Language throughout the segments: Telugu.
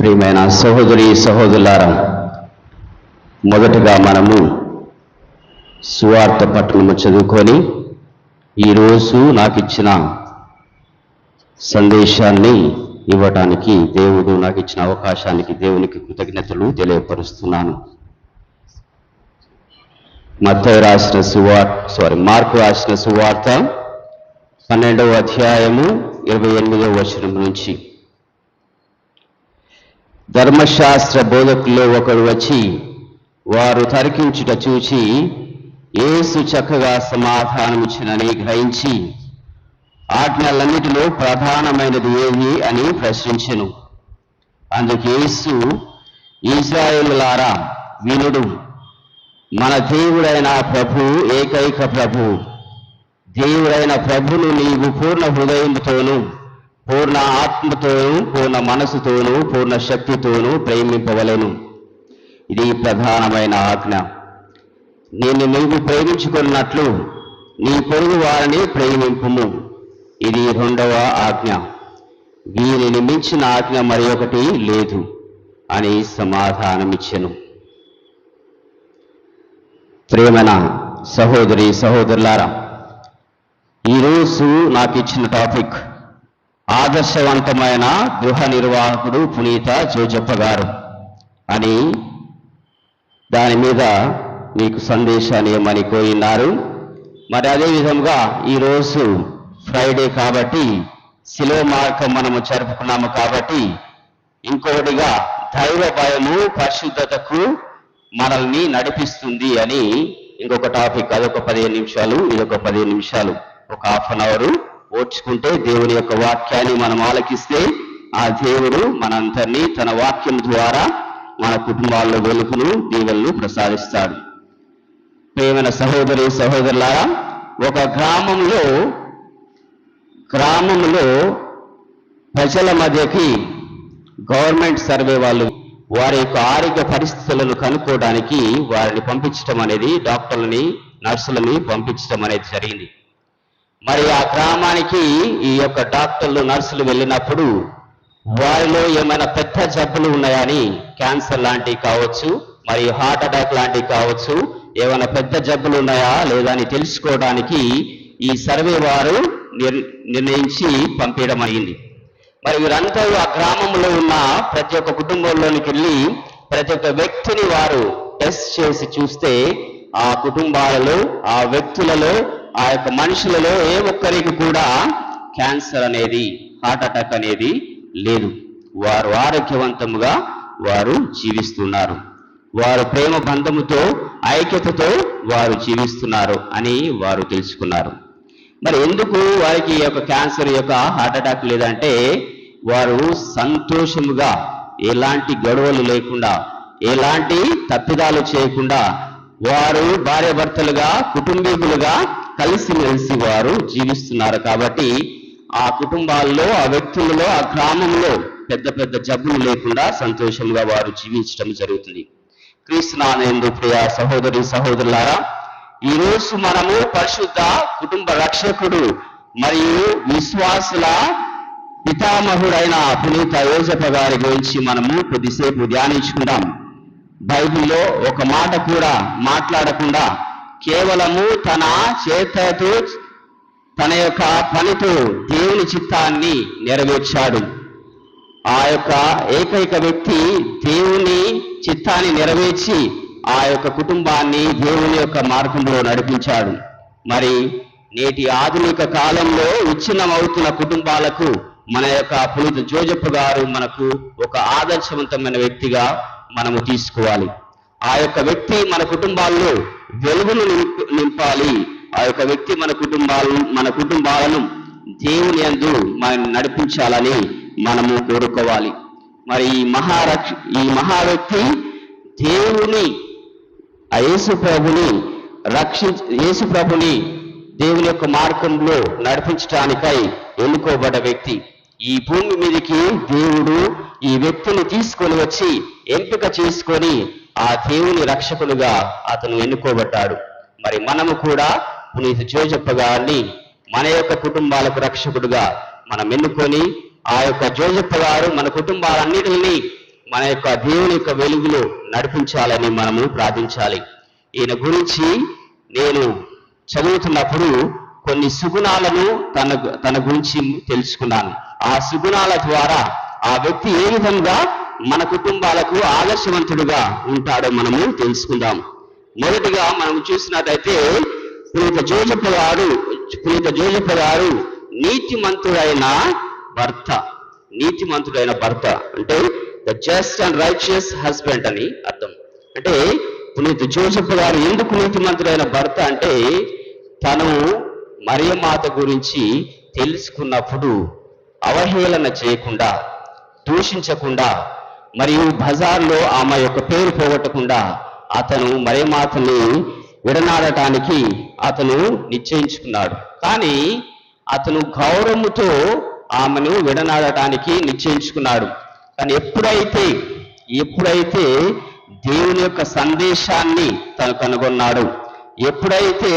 ప్రియమైన సహోదరి సహోదరులారా, మొదటగా మనము సువార్త పట్టణము చదువుకొని ఈరోజు నాకు ఇచ్చిన సందేశాన్ని ఇవ్వటానికి దేవుడు నాకు ఇచ్చిన అవకాశానికి దేవునికి కృతజ్ఞతలు తెలియపరుస్తున్నాను. మార్కు రాసిన సువార్త 12వ అధ్యాయము 28వ వచనం నుంచి. ధర్మశాస్త్ర బోధకుల్లో ఒకడు వచ్చి వారు తర్కించుట చూచి యేసు చక్కగా సమాధానమిచ్చినని గ్రహించి ఆజ్ఞలన్నిటిలో ప్రధానమైనది ఏది అని ప్రశ్నించెను. అందుకు యేసు, ఇశ్రాయేలులారా వినుడు, మన దేవుడైన ప్రభు ఏకైక ప్రభు. దేవుడైన ప్రభును నీవు పూర్ణ హృదయముతోనూ పూర్ణ ఆత్మతోనూ పూర్ణ మనసుతోనూ పూర్ణ శక్తితోనూ ప్రేమింపవలెను. ఇది ప్రధానమైన ఆజ్ఞ. నిన్ను నీవు ప్రేమించుకున్నట్లు నీ పొరుగు వారిని ప్రేమింపుము. ఇది రెండవ ఆజ్ఞ. వీరిని మించిన ఆజ్ఞ మరి ఒకటి లేదు అని సమాధానమిచ్చెను. ప్రియమైన సహోదరి సహోదరులారా, ఈరోజు నాకు ఇచ్చిన టాపిక్ ఆదర్శవంతమైన గృహ నిర్వాహకుడు పునీత జోజప్ప గారు అని. దాని మీద మీకు సందేశాన్ని ఏమని కోరినారు. మరి అదేవిధంగా ఈరోజు ఫ్రైడే కాబట్టి శిలువ మార్గం మనము జరుపుకున్నాము కాబట్టి ఇంకొకటిగా దైవ భయము పరిశుద్ధతకు మనల్ని నడిపిస్తుంది అని ఇంకొక టాపిక్. అదొక 15 నిమిషాలు, ఇదొక 15 నిమిషాలు, ఒక హాఫ్ అన్ అవర్ ఓర్చుకుంటే దేవుని యొక్క వాక్యాన్ని మనం ఆలకిస్తే ఆ దేవుడు మనందరినీ తన వాక్యం ద్వారా మన కుటుంబాల్లో వెలుగును దీవెనలు ప్రసాదిస్తాడు. ప్రియమైన సహోదరి సహోదరులారా, ఒక గ్రామంలో ప్రజల మధ్యకి గవర్నమెంట్ సర్వే వాళ్ళు వారి యొక్క ఆరోగ్య పరిస్థితులను కనుక్కోవడానికి వారిని పంపించడం అనేది, డాక్టర్లని నర్సులని పంపించడం అనేది జరిగింది. మరి ఆ గ్రామానికి ఈ యొక్క డాక్టర్లు నర్సులు వెళ్ళినప్పుడు వారిలో ఏమైనా పెద్ద జబ్బులు ఉన్నాయని, క్యాన్సర్ లాంటివి కావచ్చు, మరి హార్ట్ అటాక్ లాంటివి కావచ్చు, ఏమైనా పెద్ద జబ్బులు ఉన్నాయా లేదా అని తెలుసుకోవడానికి ఈ సర్వే వారు నిర్ణయించి పంపించడం అయింది. మరి వీరంతా ఆ గ్రామంలో ఉన్న ప్రతి ఒక్క కుటుంబంలోనికి వెళ్ళి ప్రతి ఒక్క వ్యక్తిని వారు టెస్ట్ చేసి చూస్తే ఆ కుటుంబాలలో, ఆ వ్యక్తులలో, ఆ యొక్క మనుషులలో ఏ ఒక్కరికి కూడా క్యాన్సర్ అనేది, హార్ట్ అటాక్ అనేది లేదు. వారు ఆరోగ్యవంతముగా వారు జీవిస్తున్నారు. వారు ప్రేమ బంధముతో ఐక్యతతో వారు జీవిస్తున్నారు అని వారు తెలుసుకున్నారు. మరి ఎందుకు వారికి ఈ యొక్క క్యాన్సర్, యొక్క హార్ట్ అటాక్ లేదంటే వారు సంతోషముగా, ఎలాంటి గొడవలు లేకుండా, ఎలాంటి తప్పిదాలు చేయకుండా వారు భార్యాభర్తలుగా, కుటుంబీకులుగా కలిసిమెలిసి వారు జీవిస్తున్నారు. కాబట్టి ఆ కుటుంబాల్లో, ఆ వ్యక్తులలో, ఆ గ్రామంలో పెద్ద పెద్ద జబ్బులు లేకుండా సంతోషంగా వారు జీవించడం జరుగుతుంది. క్రీస్తునానందు ప్రియ సహోదరి సహోదరులారా, ఈరోజు మనము పరిశుద్ధ కుటుంబ రక్షకుడు మరియు విశ్వాసుల పితామహుడైన పునీత యోజప్ప గారి గురించి మనము కొద్దిసేపు ధ్యానించుకుందాం. బైబిల్లో ఒక మాట కూడా మాట్లాడకుండా కేవలము తన చేతతో, తన యొక్క పనితో దేవుని చిత్తాన్ని నెరవేర్చాడు. ఆ యొక్క ఏకైక వ్యక్తి దేవుని చిత్తాన్ని నెరవేర్చి ఆ యొక్క కుటుంబాన్ని దేవుని యొక్క మార్గంలో నడిపించాడు. మరి నేటి ఆధునిక కాలంలో విచ్ఛిన్నమవుతున్న కుటుంబాలకు మన యొక్క పునీత జోజప్ప గారు మనకు ఒక ఆదర్శవంతమైన వ్యక్తిగా మనము తీసుకోవాలి. ఆ యొక్క వ్యక్తి మన కుటుంబాల్లో వెలుగును నింపాలి. ఆ యొక్క వ్యక్తి మన కుటుంబాలను దేవుని యందు మనం నడిపించాలని మనము కోరుకోవాలి. మరి ఈ మహా వ్యక్తి దేవుని, యేసు ప్రభుని దేవుని యొక్క మార్గంలో నడిపించడానికై ఎన్నుకోబడ్డ వ్యక్తి. ఈ భూమి మీదకి దేవుడు ఈ వ్యక్తిని తీసుకొని వచ్చి ఎంపిక చేసుకొని ఆ దేవుని రక్షకులుగా అతను ఎన్నుకోబడ్డాడు. మరి మనము కూడా పునీత జోజప్ప గారిని మన యొక్క కుటుంబాలకు రక్షకుడుగా మనం ఎన్నుకొని ఆ యొక్క జోజప్ప గారు మన కుటుంబాలన్నిటిని మన యొక్క దేవుని యొక్క వెలుగులో నడిపించాలని మనము ప్రార్థించాలి. ఈయన గురించి నేను చదువుతున్నప్పుడు కొన్ని సుగుణాలను తన గురించి తెలుసుకున్నాను. ఆ సుగుణాల ద్వారా ఆ వ్యక్తి ఏ విధంగా మన కుటుంబాలకు ఆదర్శవంతుడుగా ఉంటాడో మనము తెలుసుకుందాం. మొదటిగా మనం చూసినట్టయితే పునీత జోజప్ప గారు నీతిమంతుడైన భర్త అంటే the just and righteous husband అని అర్థం. అంటే పునీత జోజప్ప గారు ఎందుకు నీతిమంతుడైన భర్త అంటే, తను మరియమాత గురించి తెలుసుకున్నప్పుడు అవహేళన చేయకుండా, దూషించకుండా, మరియు బజార్లో ఆమె యొక్క పేరు పోగొట్టకుండా అతను మరియమాతని విడనాడటానికి అతను నిశ్చయించుకున్నాడు. కానీ అతను గౌరవముతో ఆమెను విడనాడటానికి నిశ్చయించుకున్నాడు. కానీ ఎప్పుడైతే దేవుని యొక్క సందేశాన్ని తను కనుగొన్నాడు, ఎప్పుడైతే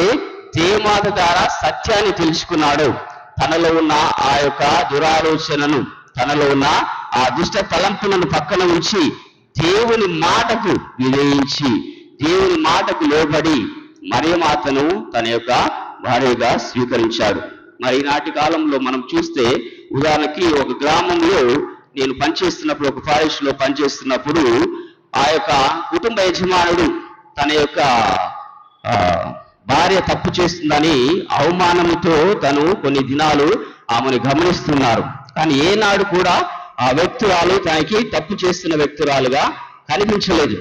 దేవమాత ద్వారా సత్యాన్ని తెలుసుకున్నాడో, తనలో ఉన్న ఆ యొక్క దురాలోచనను, తనలో ఉన్న ఆ దుష్ట తలంపులను పక్కన ఉంచి దేవుని మాటకు విధేయించి, దేవుని మాటకు లోబడి మరియమాతను తన యొక్క భార్యగా స్వీకరించాడు. మరి ఈనాటి కాలంలో మనం చూస్తే, ఉదాహరణకి ఒక గ్రామంలో నేను పనిచేస్తున్నప్పుడు, ఒక ఫారెస్ట్ లో పనిచేస్తున్నప్పుడు, ఆ యొక్క కుటుంబ యజమానుడు తన యొక్క భార్య తప్పు చేస్తుందని అవమానముతో తను కొన్ని దినాలు ఆమెను గమనిస్తున్నారు. కానీ ఏనాడు కూడా ఆ వ్యక్తురాలు తనకి తప్పు చేస్తున్న వ్యక్తురాలుగా కనిపించలేదు.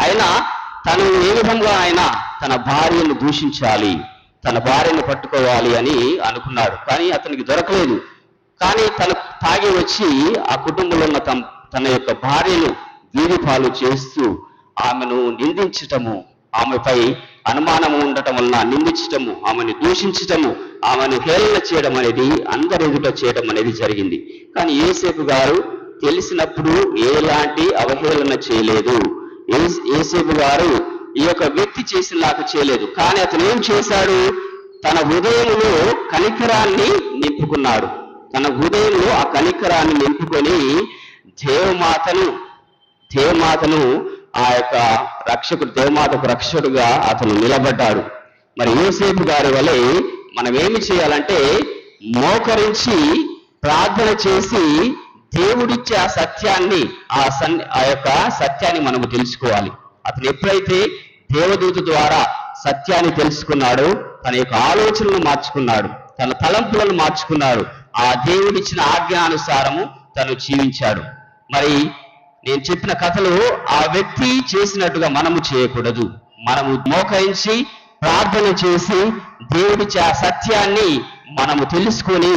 అయినా తను ఏ విధంగా ఆయన తన భార్యను దూషించాలి, తన భార్యను పట్టుకోవాలి అని అనుకున్నాడు. కానీ అతనికి దొరకలేదు. కానీ తను తాగి వచ్చి ఆ కుటుంబంలో ఉన్న తన యొక్క భార్యను వీధి పాలు చేస్తూ ఆమెను నిందించటము, ఆమెపై అనుమానం ఉండటం వలన నిందించటము, ఆమెను దూషించటము, ఆమెను హేళన చేయడం అనేది, అందరి ఎదుట చేయడం అనేది జరిగింది. కానీ యేసేపు గారు తెలిసినప్పుడు ఎలాంటి అవహేళన చేయలేదు. యేసేపు గారు ఈ యొక్క వ్యక్తి చేసినలాగా చేయలేదు. కానీ అతను ఏం చేశాడు? తన హృదయంలో కనికరాన్ని నింపుకున్నాడు. తన హృదయంలో ఆ కనికరాన్ని నింపుకొని దేవమాతను ఆ యొక్క దేవమాతకు రక్షకుడుగా అతను నిలబడ్డాడు. మరి యోసేపు గారి వలె మనం ఏమి చేయాలంటే, మోకరించి ప్రార్థన చేసి దేవుడిచ్చే ఆ సత్యాన్ని, ఆ యొక్క సత్యాన్ని మనము తెలుసుకోవాలి. అతను ఎప్పుడైతే దేవదూత ద్వారా సత్యాన్ని తెలుసుకున్నాడో, తన యొక్క ఆలోచనలను మార్చుకున్నాడు, తన తలంపులను మార్చుకున్నాడు, ఆ దేవుడిచ్చిన ఆజ్ఞానుసారము తను జీవించాడు. మరి నేను చెప్పిన కథలో ఆ వ్యక్తి చేసినట్టుగా మనము చేయకూడదు. మనము మోకరించి ప్రార్థన చేసి దేవుడిచ్చే ఆ సత్యాన్ని మనము తెలుసుకొని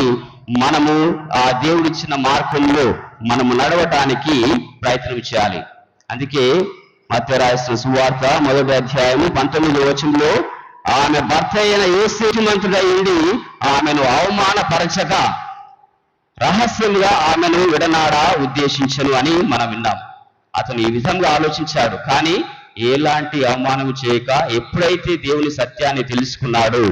మనము ఆ దేవుడిచ్చిన మార్గంలో మనము నడవటానికి ప్రయత్నం చేయాలి. అందుకే మత్తయి రాసిన సువార్త 1వ అధ్యాయము 19వ వచనంలో, ఆమె భర్త అయిన యోసేపు మంత్రుడై ఉండి ఆమెను అవమానపరచక రహస్యంగా ఆమెను విడనాడ ఉద్దేశించను అని మనం విన్నాం. అతను ఈ విధంగా ఆలోచించాడు. కానీ ఎలాంటి అవమానం చేయక ఎప్పుడైతే దేవుని సత్యాన్ని తెలుసుకున్నాడో,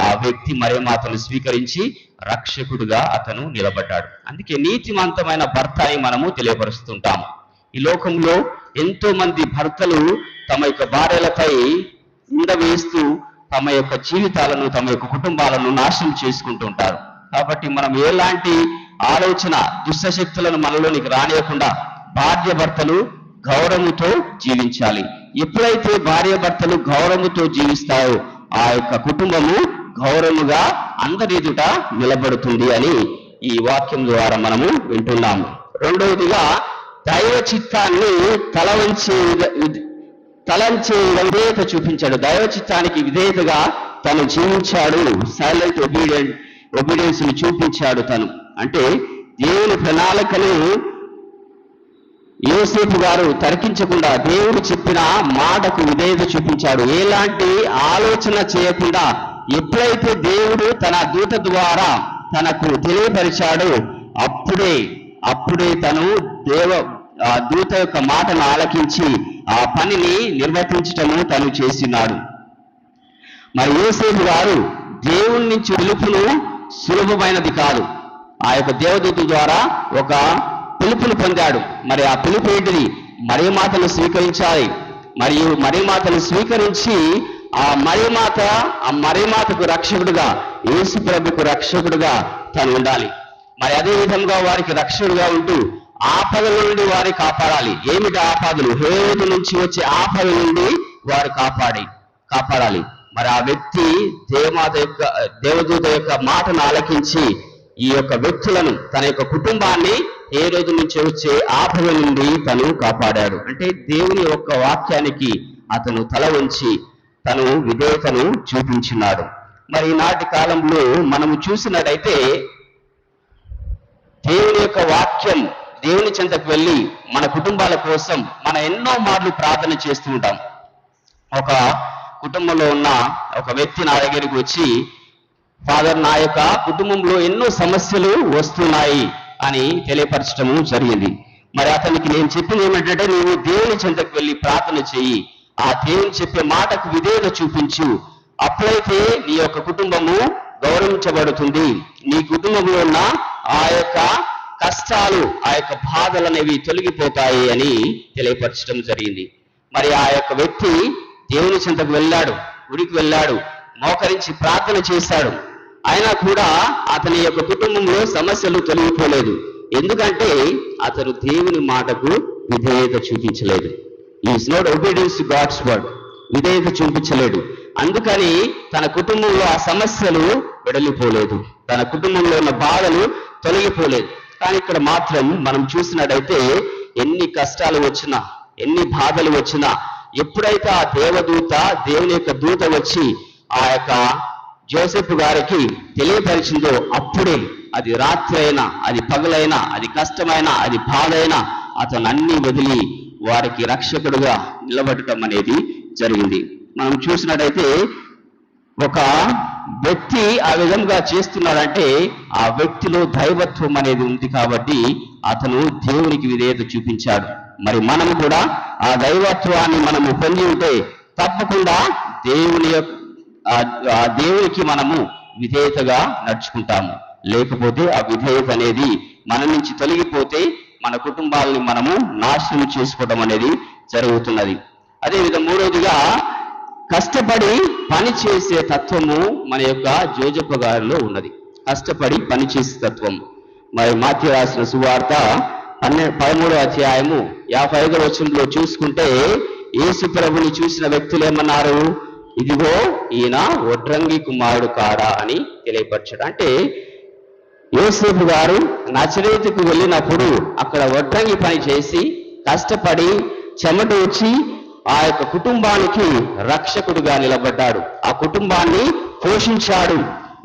ఆ వ్యక్తి మరియమాతను స్వీకరించి రక్షకుడుగా అతను నిలబడ్డాడు. అందుకే నీతిమంతమైన భర్త అని మనము తెలియపరుస్తుంటాము. ఈ లోకంలో ఎంతో మంది భర్తలు తమ యొక్క భార్యలపై నింద వేస్తూ తమ యొక్క జీవితాలను, తమ యొక్క కుటుంబాలను నాశనం చేసుకుంటూ ఉంటారు. కాబట్టి మనం ఎలాంటి ఆలోచన, దుష్టశక్తులను మనలోనికి రానియకుండా భార్యాభర్తలు గౌరవముతో జీవించాలి. ఎప్పుడైతే భార్యాభర్తలు గౌరవముతో జీవిస్తారో ఆ యొక్క కుటుంబము గౌరవముగా అందరి ఎదుట నిలబడుతుంది అని ఈ వాక్యం ద్వారా మనము వింటున్నాము. రెండవదిగా, దైవ చిత్తాన్ని తలంచే విధేయత చూపించాడు. దైవ చిత్తానికి విధేయతగా తను జీవించాడు. సైలెంట్ ఒబీడియన్స్ ని చూపించాడు తను. అంటే దేవుని ప్రణాళికను యోసేపు గారు తర్కించకుండా దేవుడు చెప్పిన మాటకు విధేయత చూపించాడు. ఎలాంటి ఆలోచన చేయకుండా ఎప్పుడైతే దేవుడు తన దూత ద్వారా తనకు తెలియపరిచాడో అప్పుడే తను దూత యొక్క మాటను ఆలకించి ఆ పనిని నిర్వర్తించటము తను చేసినాడు. మరి యోసేపు గారు దేవుని నుంచి పిలుపును సులభమైనది కాదు. ఆ యొక్క దేవదూత ద్వారా ఒక పిలుపును పొందాడు. మరి ఆ పిలుపు ఏంటిది? మరియమాతను స్వీకరించాలి. మరియు మరియమాతను స్వీకరించి ఆ మరియమాతకు రక్షకుడుగా, యేసు ప్రభుకు రక్షకుడుగా తను ఉండాలి. మరి అదే విధంగా వారికి రక్షకుడుగా ఉంటూ ఆపదల నుండి వారిని కాపాడాలి. ఏమిటి ఆపదలు? హేరోదు నుంచి వచ్చే ఆపదల నుండి వారు కాపాడాలి. మరి ఆ వ్యక్తి దేవదూత యొక్క మాటను ఆలకించి ఈ యొక్క వ్యక్తులను, తన యొక్క కుటుంబాన్ని హేరోదు నుంచి వచ్చే ఆపద నుండి తను కాపాడాడు. అంటే దేవుని యొక్క వాక్యానికి అతను తల వంచి తను విధేయతను చూపించినాడు. మరి ఈనాటి కాలంలో మనము చూసినట్టయితే దేవుని యొక్క వాక్యం, దేవుని చెంతకు వెళ్ళి మన కుటుంబాల కోసం మనం ఎన్నో మార్లు ప్రార్థన చేస్తూ ఉంటాం. ఒక కుటుంబంలో ఉన్న ఒక వ్యక్తి నా దగ్గరికి వచ్చి, ఫాదర్, నా యొక్క కుటుంబంలో ఎన్నో సమస్యలు వస్తున్నాయి అని తెలియపరచడము జరిగింది. మరి అతనికి నేను చెప్పింది ఏమిటంటే, నువ్వు దేవుని చెంతకు వెళ్ళి ప్రార్థన చెయ్యి, ఆ దేవుని చెప్పే మాటకు విధేయత చూపించు, అప్పుడైతే నీ యొక్క కుటుంబము గౌరవించబడుతుంది, నీ కుటుంబంలో ఉన్న ఆ యొక్క కష్టాలు, ఆ యొక్క బాధలు అనేవి తొలగిపోతాయి అని తెలియపరచడం జరిగింది. మరి ఆ యొక్క వ్యక్తి దేవుని చెంతకు వెళ్ళాడు, గుడికి వెళ్ళాడు, మోకరించి ప్రార్థన చేశాడు. అయినా కూడా అతని యొక్క కుటుంబంలో సమస్యలు తొలగిపోలేదు. ఎందుకంటే అతను దేవుని మాటకు విధేయత చూపించలేదు. Is not obedience to God's word. విధేయత చూపించలేడు. అందుకని తన కుటుంబంలో ఆ సమస్యలు వెడలిపోలేదు, తన కుటుంబంలో ఉన్న బాధలు తొలగిపోలేదు. కానీ ఇక్కడ మాత్రం మనం చూసినట్టయితే ఎన్ని కష్టాలు వచ్చినా, ఎన్ని బాధలు వచ్చినా, ఎప్పుడైతే ఆ దేవుని యొక్క దూత వచ్చి ఆ యొక్క జోసెఫ్ గారికి తెలియపరిచిందో, అప్పుడే అది రాత్రి అయినా, అది పగలైనా, అది కష్టమైనా, అది బాధ అయినా, అతను అన్ని వదిలి వారికి రక్షకుడుగా నిలబడటం అనేది జరిగింది. మనం చూసినట్టయితే ఒక వ్యక్తి ఆ విధంగా చేస్తున్నాడంటే ఆ వ్యక్తిలో దైవత్వం అనేది ఉంది కాబట్టి అతను దేవునికి విధేయత చూపించాడు. మరి మనము కూడా ఆ దైవత్వాన్ని మనము పొంది ఉంటే తప్పకుండా దేవునికి మనము విధేయతగా నడుచుకుంటాము. లేకపోతే ఆ విధేయత అనేది మన నుంచి తొలగిపోతే మన కుటుంబాలని మనము నాశనం చేసుకోవడం అనేది జరుగుతున్నది. అదేవిధంగా మూడవదిగా, కష్టపడి పని చేసే తత్వము మన యొక్క జోజప్ప గారిలో ఉన్నది. కష్టపడి పని చేసే తత్వం. మరి మాథ్యు రాసిన సువార్త 13వ అధ్యాయము 55వ వచనంలో చూసుకుంటే, యేసు ప్రభుని చూసిన వ్యక్తులు ఏమన్నారు? ఇదిగో ఈయన వడ్రంగి కుమారుడు కాడా అని తెలియపరచాడు. అంటే యోసేపు గారు నజరేతుకు వెళ్ళినప్పుడు అక్కడ వడ్రంగి పని చేసి కష్టపడి చెమట వచ్చి ఆ యొక్క కుటుంబానికి రక్షకుడుగా నిలబడ్డాడు, ఆ కుటుంబాన్ని పోషించాడు.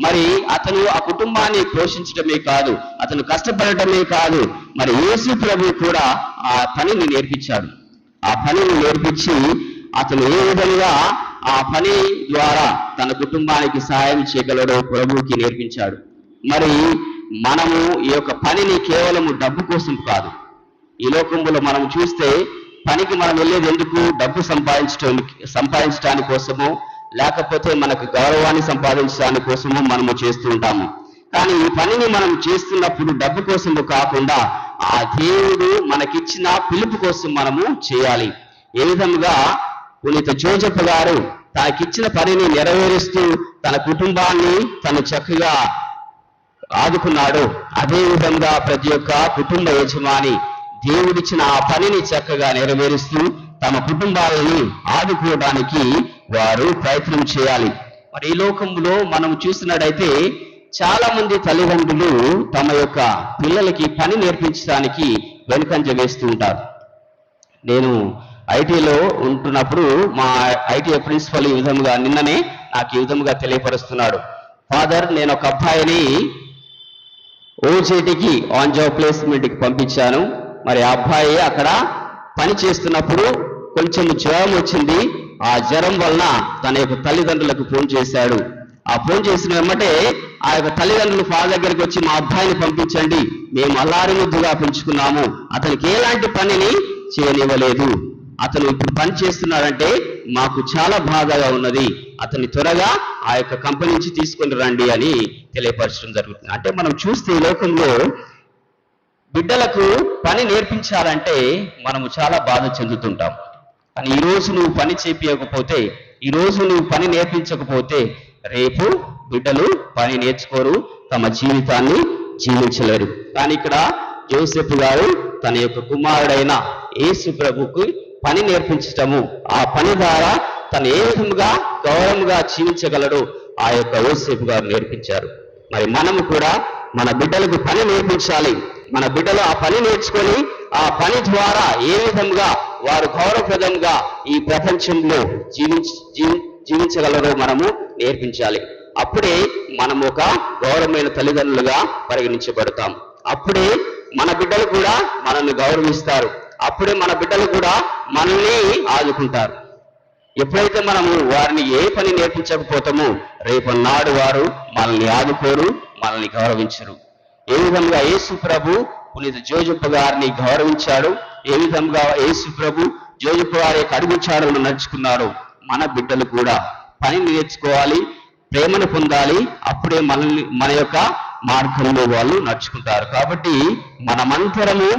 మరి అతను ఆ కుటుంబాన్ని పోషించడమే కాదు, అతను కష్టపడటమే కాదు, మరి యేసు ప్రభు కూడా ఆ పనిని నేర్పించాడు. ఆ పనిని నేర్పించి అతను ఏ విధంగా ఆ పని ద్వారా తన కుటుంబానికి సహాయం చేయగలడో ప్రభువుకి నేర్పించాడు. మరి మనము ఈ యొక్క పనిని కేవలము డబ్బు కోసం కాదు. ఈ లోకంలో మనం చూస్తే పనికి మనం వెళ్ళేది ఎందుకు? డబ్బు సంపాదించడానికి కోసము, లేకపోతే మనకు గౌరవాన్ని సంపాదించడానికి కోసము మనము చేస్తూ ఉంటాము. కానీ ఈ పనిని మనం చేస్తున్నప్పుడు డబ్బు కోసము కాకుండా ఆ దేవుడు మనకిచ్చిన పిలుపు కోసం మనము చేయాలి. ఏ విధంగా పునీత జోజప్ప గారు తనకిచ్చిన పనిని నెరవేరుస్తూ తన కుటుంబాన్ని తను చక్కగా ఆదుకున్నాడు, అదే విధంగా ప్రతి ఒక్క కుటుంబ యజమాని దేవుడిచ్చిన ఆ పనిని చక్కగా నెరవేరుస్తూ తమ కుటుంబాలను ఆదుకోవడానికి వారు ప్రయత్నం చేయాలి. మరి ఈ లోకంలో మనం చూసినట్టయితే చాలా మంది తల్లిదండ్రులు తమ యొక్క పిల్లలకి పని నేర్పించడానికి వెనుకంజ వేస్తూ ఉంటారు. నేను ఐటీలో ఉంటున్నప్పుడు మా ఐటీ ప్రిన్సిపల్ ఈ విధంగా నిన్ననే నాకు ఈ విధంగా తెలియపరుస్తున్నాడు. ఫాదర్, నేను ఒక అబ్బాయిని ఓజేటీకి ఆన్ జాబ్ ప్లేస్మెంట్కి పంపించాను. మరి ఆ అబ్బాయి అక్కడ పని చేస్తున్నప్పుడు కొంచెం జ్వరం వచ్చింది. ఆ జ్వరం వలన తన యొక్క తల్లిదండ్రులకు ఫోన్ చేశాడు. ఆ ఫోన్ చేసిన వెంబటే ఆ యొక్క తల్లిదండ్రులు ఫాదర్ దగ్గరికి వచ్చి, మా అబ్బాయిని పంపించండి, మేము అల్లారి ముద్దుగా పెంచుకున్నాము, అతనికి ఎలాంటి పనిని చేయనివ్వలేదు, అతను ఇప్పుడు పని చేస్తున్నాడంటే మాకు చాలా బాధగా ఉన్నది, అతన్ని త్వరగా ఆ యొక్క కంపెనీ నుంచి తీసుకొని రండి అని తెలియపరచడం జరుగుతుంది. అంటే మనం చూస్తే ఈ లోకంలో బిడ్డలకు పని నేర్పించాలంటే మనము చాలా బాధ చెందుతుంటాం. కానీ ఈరోజు నువ్వు పని చేపించకపోతే, ఈరోజు నువ్వు పని నేర్పించకపోతే రేపు బిడ్డలు పని నేర్చుకోరు, తమ జీవితాన్ని జీవించలేరు. కానీ ఇక్కడ యోసేపు గారు తన యొక్క కుమారుడైన యేసు ప్రభుకి పని నేర్పించటము, ఆ పని ద్వారా తను ఏ విధముగా గౌరవంగా జీవించగలడు ఆ యొక్క యోసేపు గారు నేర్పించారు. మరి మనము కూడా మన బిడ్డలకు పని నేర్పించాలి. మన బిడ్డలు ఆ పని నేర్చుకొని ఆ పని ద్వారా ఏ విధంగా వారు గౌరవప్రదంగా ఈ ప్రపంచంలో జీవించగలరో మనము నేర్పించాలి. అప్పుడే మనం ఒక గౌరవమైన తల్లిదండ్రులుగా పరిగణించబడతాం. అప్పుడే మన బిడ్డలు కూడా మనల్ని గౌరవిస్తారు. అప్పుడే మన బిడ్డలు కూడా మనల్ని ఆదుకుంటారు. ఎప్పుడైతే మనము వారిని ఏ పని నేర్పించకపోతామో రేపన్నాడు వారు మనల్ని ఆదుకోరు, మనల్ని గౌరవించరు. ఏ విధంగా యేసు ప్రభు పునీత జోజప్ప గారిని గౌరవించాడు, ఏ విధంగా యేసు ప్రభు జోజప్ప గారి యొక్క అడుగుచాడలను నడుచుకున్నారో మన బిడ్డలు కూడా పని నేర్చుకోవాలి, ప్రేమను పొందాలి. అప్పుడే మన యొక్క మార్గంలో వాళ్ళు నడుచుకుంటారు. కాబట్టి మనమంతరము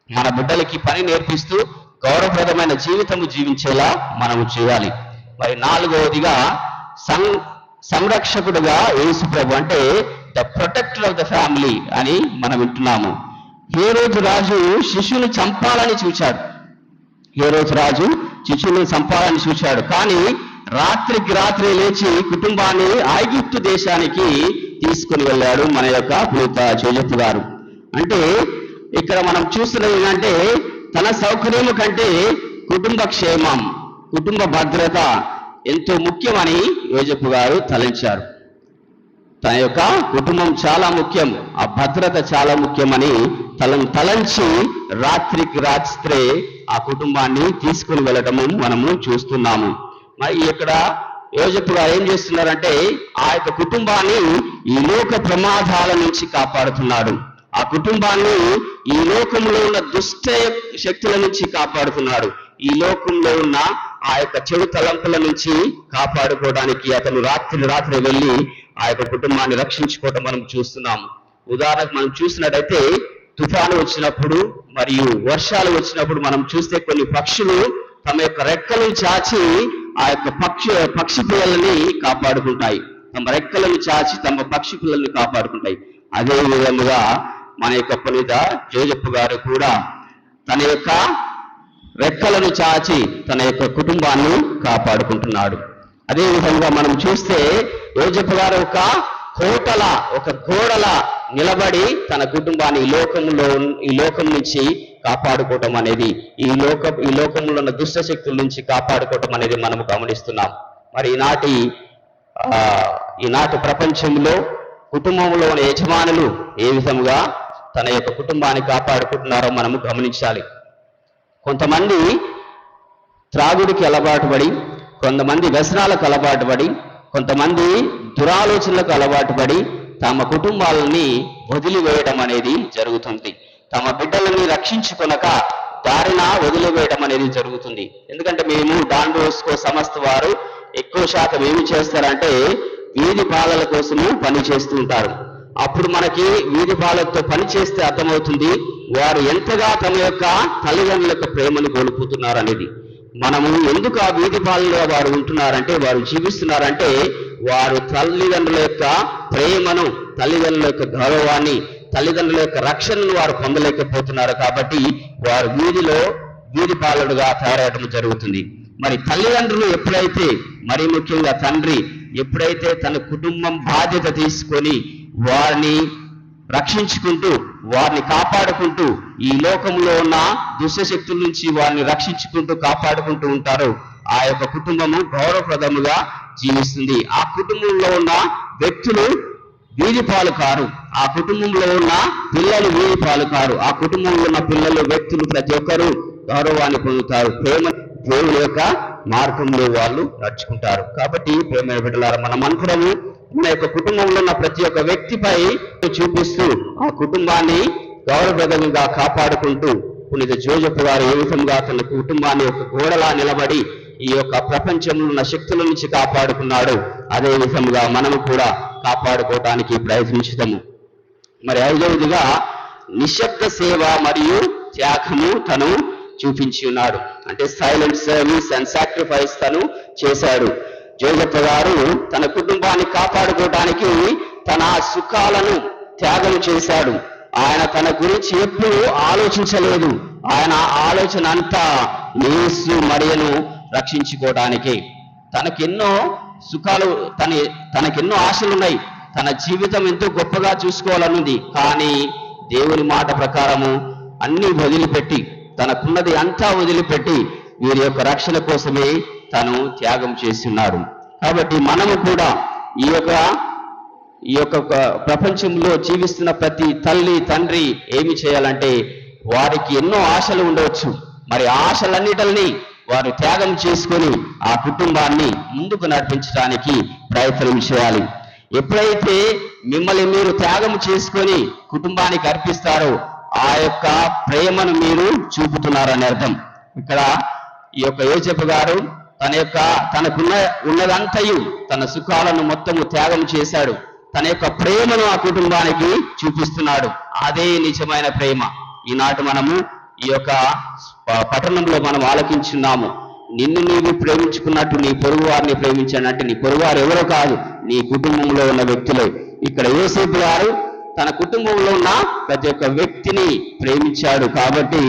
మన బిడ్డలకి పని నేర్పిస్తూ గౌరవప్రదమైన జీవితము జీవించేలా మనము చేయాలి. మరి 4వదిగా సంరక్షకుడుగా యేసు ప్రభు అంటే the protector of the family అని మనం వింటున్నాము. హేరోదు రాజు శిశువుని చంపాలని చూశాడు. హేరోదు రాజు శిశువుని చంపాలని చూశాడు. కానీ రాత్రికి రాత్రి లేచి కుటుంబాన్ని ఐగుప్తు దేశానికి తీసుకుని వెళ్ళాడు మన యొక్క పునీత జోజప్ప గారు. అంటే ఇక్కడ మనం చూస్తున్నది ఏంటంటే తన సౌకర్యము కంటే కుటుంబ క్షేమం, కుటుంబ భద్రత ఎంతో ముఖ్యమని జోజప్ప గారు తలంచారు. తన యొక్క కుటుంబం చాలా ముఖ్యం, ఆ భద్రత చాలా ముఖ్యమని తలంచి రాత్రికి రాత్రే ఆ కుటుంబాన్ని తీసుకుని వెళ్ళటము మనము చూస్తున్నాము. మరి ఇక్కడ జోజప్ప గారు ఏం చేస్తున్నారంటే ఆ యొక్క కుటుంబాన్ని ఈ లోక ప్రమాదాల నుంచి కాపాడుతున్నాడు. ఆ కుటుంబాన్ని ఈ లోకంలో ఉన్న దుష్ట శక్తుల నుంచి కాపాడుతున్నాడు. ఈ లోకంలో ఉన్న ఆ యొక్క చెడు తలంపుల నుంచి కాపాడుకోవడానికి అతను రాత్రి వెళ్ళి ఆ యొక్క కుటుంబాన్ని రక్షించుకోవటం మనం చూస్తున్నాము. ఉదాహరణకు మనం చూసినట్టయితే తుఫాను వచ్చినప్పుడు మరియు వర్షాలు వచ్చినప్పుడు మనం చూస్తే కొన్ని పక్షులు తమ యొక్క రెక్కలు చాచి ఆ యొక్క పక్షి పిల్లలని కాపాడుకుంటాయి. తమ రెక్కలను చాచి తమ పక్షి పిల్లల్ని కాపాడుకుంటాయి. అదే విధముగా మన యొక్క పునీత జోజప్ప గారు కూడా తన యొక్క రెక్కలను చాచి తన యొక్క కుటుంబాన్ని కాపాడుకుంటున్నాడు. అదే విధంగా మనం చూస్తే జోజప్ప గారు ఒక గోడల నిలబడి తన కుటుంబాన్ని ఈ లోకం నుంచి కాపాడుకోవటం అనేది, ఈ లోకంలో ఉన్న దుష్ట శక్తుల నుంచి కాపాడుకోవటం అనేది మనము గమనిస్తున్నాం. మరి ఈనాటి ప్రపంచంలో కుటుంబంలో ఉన్న యజమానులు ఏ విధముగా తన యొక్క కుటుంబాన్ని కాపాడుకుంటున్నారో మనము గమనించాలి. కొంతమంది త్రాగుడికి అలవాటు పడి, కొంతమంది వ్యసనాలకు అలవాటు పడి, కొంతమంది దురాలోచనలకు అలవాటు పడి తమ కుటుంబాలని వదిలివేయడం అనేది జరుగుతుంది. తమ బిడ్డలని రక్షించుకొనక దారిన వదిలివేయడం అనేది జరుగుతుంది. ఎందుకంటే మేము డాన్ బోస్కో సంస్థ వారు ఎక్కువ శాతం ఏమి చేస్తారంటే వీధి బాలల కోసము పని చేస్తూ ఉంటారు. అప్పుడు మనకి వీధి బాలలతో పని చేస్తే అర్థమవుతుంది వారు ఎంతగా తమ యొక్క తల్లిదండ్రుల యొక్క ప్రేమను కోల్పోతున్నారు అనేది. మనము ఎందుకు ఆ వీధి బాలలుగా వారు ఉంటున్నారంటే, వారు జీవిస్తున్నారంటే వారు తల్లిదండ్రుల యొక్క ప్రేమను, తల్లిదండ్రుల యొక్క గౌరవాన్ని, తల్లిదండ్రుల యొక్క రక్షణను వారు పొందలేకపోతున్నారు. కాబట్టి వారు వీధి బాలుడుగా తయారవడం జరుగుతుంది. మరి తల్లిదండ్రులు ఎప్పుడైతే, మరి ముఖ్యంగా తండ్రి ఎప్పుడైతే తన కుటుంబం బాధ్యత తీసుకొని వారిని రక్షించుకుంటూ, వారిని కాపాడుకుంటూ, ఈ లోకంలో ఉన్న దుష్టశక్తుల నుంచి వారిని రక్షించుకుంటూ కాపాడుకుంటూ ఉంటారో ఆ యొక్క కుటుంబము గౌరవప్రదముగా జీవిస్తుంది. ఆ కుటుంబంలో ఉన్న వ్యక్తులు వీధి పాలు కారు, ఆ కుటుంబంలో ఉన్న పిల్లలు వీధి పాలు కారు, ఆ కుటుంబంలో ఉన్న పిల్లలు, వ్యక్తులు ప్రతి ఒక్కరూ గౌరవాన్ని పొందుతారు. దేవుని యొక్క మార్గంలో వాళ్ళు నడుచుకుంటారు. కాబట్టి ప్రేమ బిడ్డలారా, మనమందరము మన యొక్క కుటుంబంలో ఉన్న ప్రతి ఒక్క వ్యక్తిపై చూపిస్తూ ఆ కుటుంబాన్ని గౌరవప్రదంగా కాపాడుకుంటూ పునీత జోజప్ప గారు ఏ విధంగా తన కుటుంబాన్ని ఒక గోడలా నిలబడి ఈ యొక్క ప్రపంచంలో ఉన్న శక్తుల నుంచి కాపాడుకున్నాడు, అదే విధంగా మనము కూడా కాపాడుకోవడానికి ప్రయత్నించుతాము. మరి 5వదిగా నిశ్శబ్ద సేవ మరియు త్యాగము తను చూపించి ఉన్నాడు. అంటే సైలెంట్ సర్వీస్ అండ్ సాక్రిఫైస్ తను చేశాడు. జోసెఫ్ గారు తన కుటుంబాన్ని కాపాడుకోవడానికి తన సుఖాలను త్యాగం చేశాడు. ఆయన తన గురించి ఎప్పుడూ ఆలోచించలేదు. ఆయన ఆలోచన అంతా యేసు మరియను రక్షించుకోవడానికి. తనకెన్నో సుఖాలు, తనకెన్నో ఆశలున్నాయి. తన జీవితం ఎంతో గొప్పగా చూసుకోవాలనుంది. కానీ దేవుని మాట ప్రకారము అన్ని వదిలిపెట్టి, తనకున్నది అంతా వదిలిపెట్టి వీరి యొక్క రక్షణ కోసమే తను త్యాగం చేస్తున్నాడు. కాబట్టి మనము కూడా ఈ యొక్క ప్రపంచంలో జీవిస్తున్న ప్రతి తల్లి తండ్రి ఏమి చేయాలంటే, వారికి ఎన్నో ఆశలు ఉండవచ్చు. మరి ఆశలన్నిటిని వారు త్యాగం చేసుకొని ఆ కుటుంబాన్ని ముందుకు నడిపించడానికి ప్రయత్నం చేయాలి. ఎప్పుడైతే మిమ్మల్ని మీరు త్యాగం చేసుకొని కుటుంబానికి అర్పిస్తారో ఆ యొక్క ప్రేమను మీరు చూపుతున్నారని అర్థం. ఇక్కడ ఈ యొక్క యోసేపు గారు ఉన్నదంతయు, తన సుఖాలను మొత్తము త్యాగం చేశాడు. తన యొక్క ప్రేమను ఆ కుటుంబానికి చూపిస్తున్నాడు. అదే నిజమైన ప్రేమ. ఈనాటి మనము ఈ యొక్క పట్టణంలో మనం ఆలకించున్నాము. నిన్ను నీవు ప్రేమించుకున్నట్టు నీ పొరుగు వారిని ప్రేమించాడు. అంటే నీ పొరుగు వారు ఎవరో కాదు, నీ కుటుంబంలో ఉన్న వ్యక్తులే. ఇక్కడ యోసేపు గారు తన కుటుంబంలో ఉన్న ప్రతి ఒక్క వ్యక్తిని ప్రేమించాడు. కాబట్టి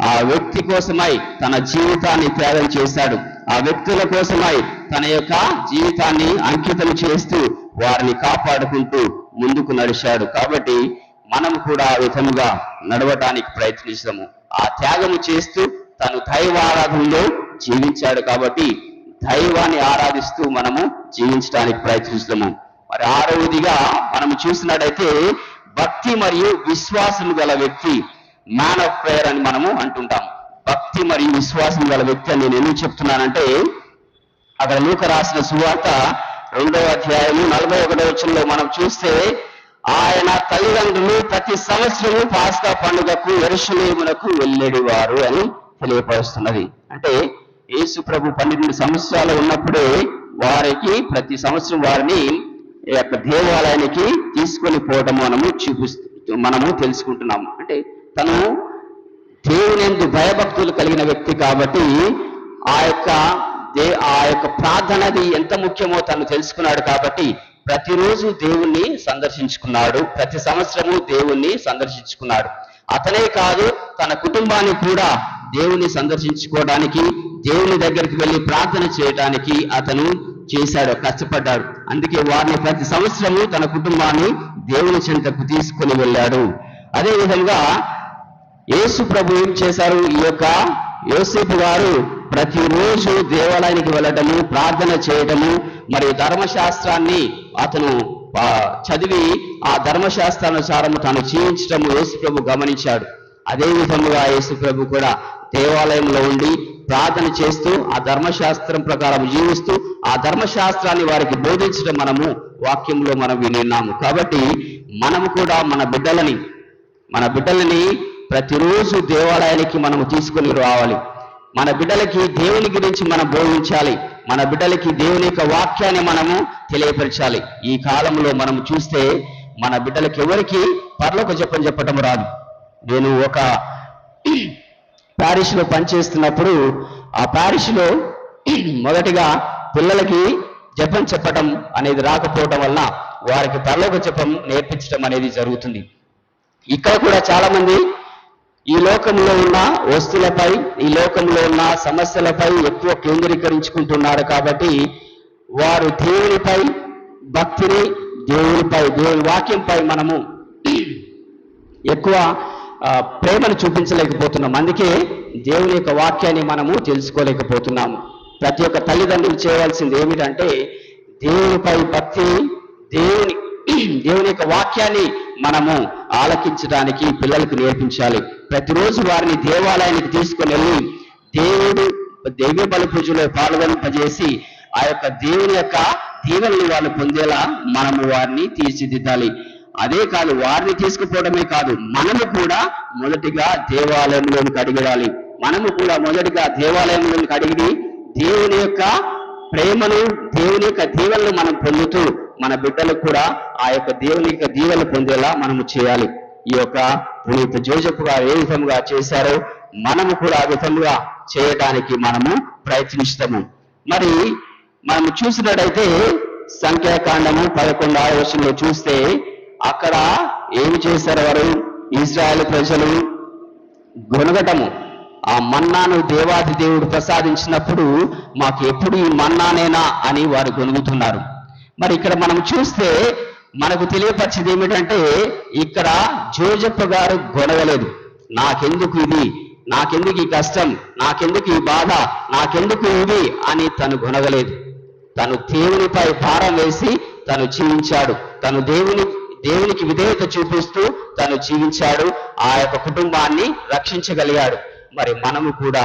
ఆ వ్యక్తి కోసమై తన జీవితాన్ని త్యాగం చేశాడు. ఆ వ్యక్తుల కోసమై తన యొక్క జీవితాన్ని అంకితం చేస్తూ వారిని కాపాడుకుంటూ ముందుకు నడిచాడు. కాబట్టి మనం కూడా ఆ విధముగా నడవటానికి ప్రయత్నిస్తాము. ఆ త్యాగము చేస్తూ తను దైవారాధనలో జీవించాడు. కాబట్టి దైవాన్ని ఆరాధిస్తూ మనము జీవించడానికి ప్రయత్నిస్తాము. మరి ఆరవదిగా మనం చూసినట్టయితే భక్తి మరియు విశ్వాసం గల వ్యక్తి, మ్యాన్ ఆఫ్ ప్రేయర్ అని మనము అంటుంటాం. భక్తి మరియు విశ్వాసం గల వ్యక్తి అని నేను ఎందుకు చెప్తున్నానంటే, అక్కడ లూకా రాసిన సువార్త 2వ అధ్యాయము 41వ వచనంలో మనం చూస్తే, ఆయన తల్లిదండ్రులు ప్రతి సంవత్సరము పాస్కా పండుగకు యెరూషలేమునకు వెళ్ళేవారు అని తెలియపరుస్తున్నది. అంటే యేసు ప్రభు 12 సంవత్సరాలు ఉన్నప్పుడే వారికి ప్రతి సంవత్సరం వారిని ఈ యొక్క దేవాలయానికి తీసుకొని పోవడం మనము తెలుసుకుంటున్నాము. అంటే తను దేవుని యందు భయభక్తులు కలిగిన వ్యక్తి కాబట్టి ఆ యొక్క ప్రార్థనది ఎంత ముఖ్యమో తను తెలుసుకున్నాడు. కాబట్టి ప్రతిరోజు దేవుణ్ణి సందర్శించుకున్నాడు. ప్రతి సంవత్సరము దేవుణ్ణి సందర్శించుకున్నాడు. అతనే కాదు, తన కుటుంబాన్ని కూడా దేవుని సందర్శించుకోవడానికి, దేవుని దగ్గరికి వెళ్ళి ప్రార్థన చేయడానికి అతను చేశాడు, కష్టపడ్డాడు. అందుకే వారిని ప్రతి సంవత్సరము తన కుటుంబాన్ని దేవుని చెంతకు తీసుకుని వెళ్ళాడు. అదేవిధంగా యేసు ప్రభు ఏం చేశారు, ఈ యొక్క యోసేపు గారు ప్రతిరోజు దేవాలయానికి వెళ్ళటము, ప్రార్థన చేయటము, మరియు ధర్మశాస్త్రాన్ని అతను చదివి ఆ ధర్మశాస్త్రానుసారము తాను జీవించటము యేసు ప్రభు గమనించాడు. అదే విధముగా యేసు ప్రభు కూడా దేవాలయంలో ఉండి ప్రార్థన చేస్తూ ఆ ధర్మశాస్త్రం ప్రకారం జీవిస్తూ ఆ ధర్మశాస్త్రాన్ని వారికి బోధించడం మనము వాక్యంలో మనం విన్నాము. కాబట్టి మనము కూడా మన బిడ్డలని ప్రతిరోజు దేవాలయానికి మనము తీసుకొని రావాలి. మన బిడ్డలకి దేవుని గురించి మనం బోధించాలి. మన బిడ్డలకి దేవుని యొక్క వాక్యాన్ని మనము తెలియపరచాలి. ఈ కాలంలో మనం చూస్తే మన బిడ్డలకి ఎవరికి పరలోక జపం చెప్పటం రాదు. నేను ఒక ప్యారిష్లో పనిచేస్తున్నప్పుడు ఆ ప్యారిష్లో మొదటిగా పిల్లలకి జపం చెప్పటం అనేది రాకపోవటం వల్ల వారికి పరలోక జపం నేర్పించడం అనేది జరుగుతుంది. ఇక్కడ కూడా చాలా మంది ఈ లోకంలో ఉన్న వస్తువులపై, ఈ లోకంలో ఉన్న సమస్యలపై ఎక్కువ కేంద్రీకరించుకుంటున్నారు. కాబట్టి వారు దేవునిపై భక్తిని, దేవుని వాక్యంపై మనము ఎక్కువ ప్రేమను చూపించలేకపోతున్నాం. అందుకే దేవుని యొక్క వాక్యాన్ని మనము తెలుసుకోలేకపోతున్నాము. ప్రతి ఒక్క తల్లిదండ్రులు చేయవలసింది ఏమిటంటే దేవునిపై భక్తి, దేవుని యొక్క వాక్యాన్ని మనము ఆలకించడానికి పిల్లలకు నేర్పించాలి. ప్రతిరోజు వారిని దేవాలయానికి తీసుకుని వెళ్ళి దైవ బలి పూజలో పాల్గొనింపజేసి ఆ యొక్క దేవుని యొక్క దీవెనలు వాళ్ళు పొందేలా మనము వారిని తీర్చిదిద్దాలి. అదే కాదు, వారిని తీసుకుపోవడమే కాదు, మనము కూడా మొదటిగా దేవాలయంలోనికి అడిగిడాలి. మనము కూడా మొదటిగా దేవాలయంలోనికి అడిగి దేవుని యొక్క ప్రేమను, దేవుని యొక్క దీవెనలు మనం పొందుతూ మన బిడ్డలకు కూడా ఆ యొక్క దేవుని యొక్క దీవెనలు పొందేలా మనము చేయాలి. ఈ యొక్క పునీత జోజెఫ్ గారు ఏ విధంగా చేశారో మనము కూడా ఆ విధంగా చేయడానికి మనము ప్రయత్నిస్తాము. మరి మనము చూసినట్టయితే సంఖ్యాకాండము 11వ వచనంలో చూస్తే అక్కడ ఏమి చేశారు వారు? ఇశ్రాయేలు ప్రజలు గొనగటము, ఆ మన్నాను దేవాది దేవుడు ప్రసాదించినప్పుడు మాకు ఎప్పుడు ఈ మన్నానేనా అని వారు గొనుగుతున్నారు. మరి ఇక్కడ మనం చూస్తే మనకు తెలియపరిచేది ఏమిటంటే ఇక్కడ జోజెఫ్ గారు గొనగలేదు. నాకెందుకు ఇది, నాకెందుకు ఈ కష్టం, నాకెందుకు ఈ బాధ, నాకెందుకు ఇది అని తను గొనగలేదు. తను దేవునిపై భారం వేసి తను జీవించాడు. తను దేవునికి విధేయత చూపిస్తూ తను జీవించాడు. ఆ యొక్క కుటుంబాన్ని రక్షించగలిగాడు. మరి మనము కూడా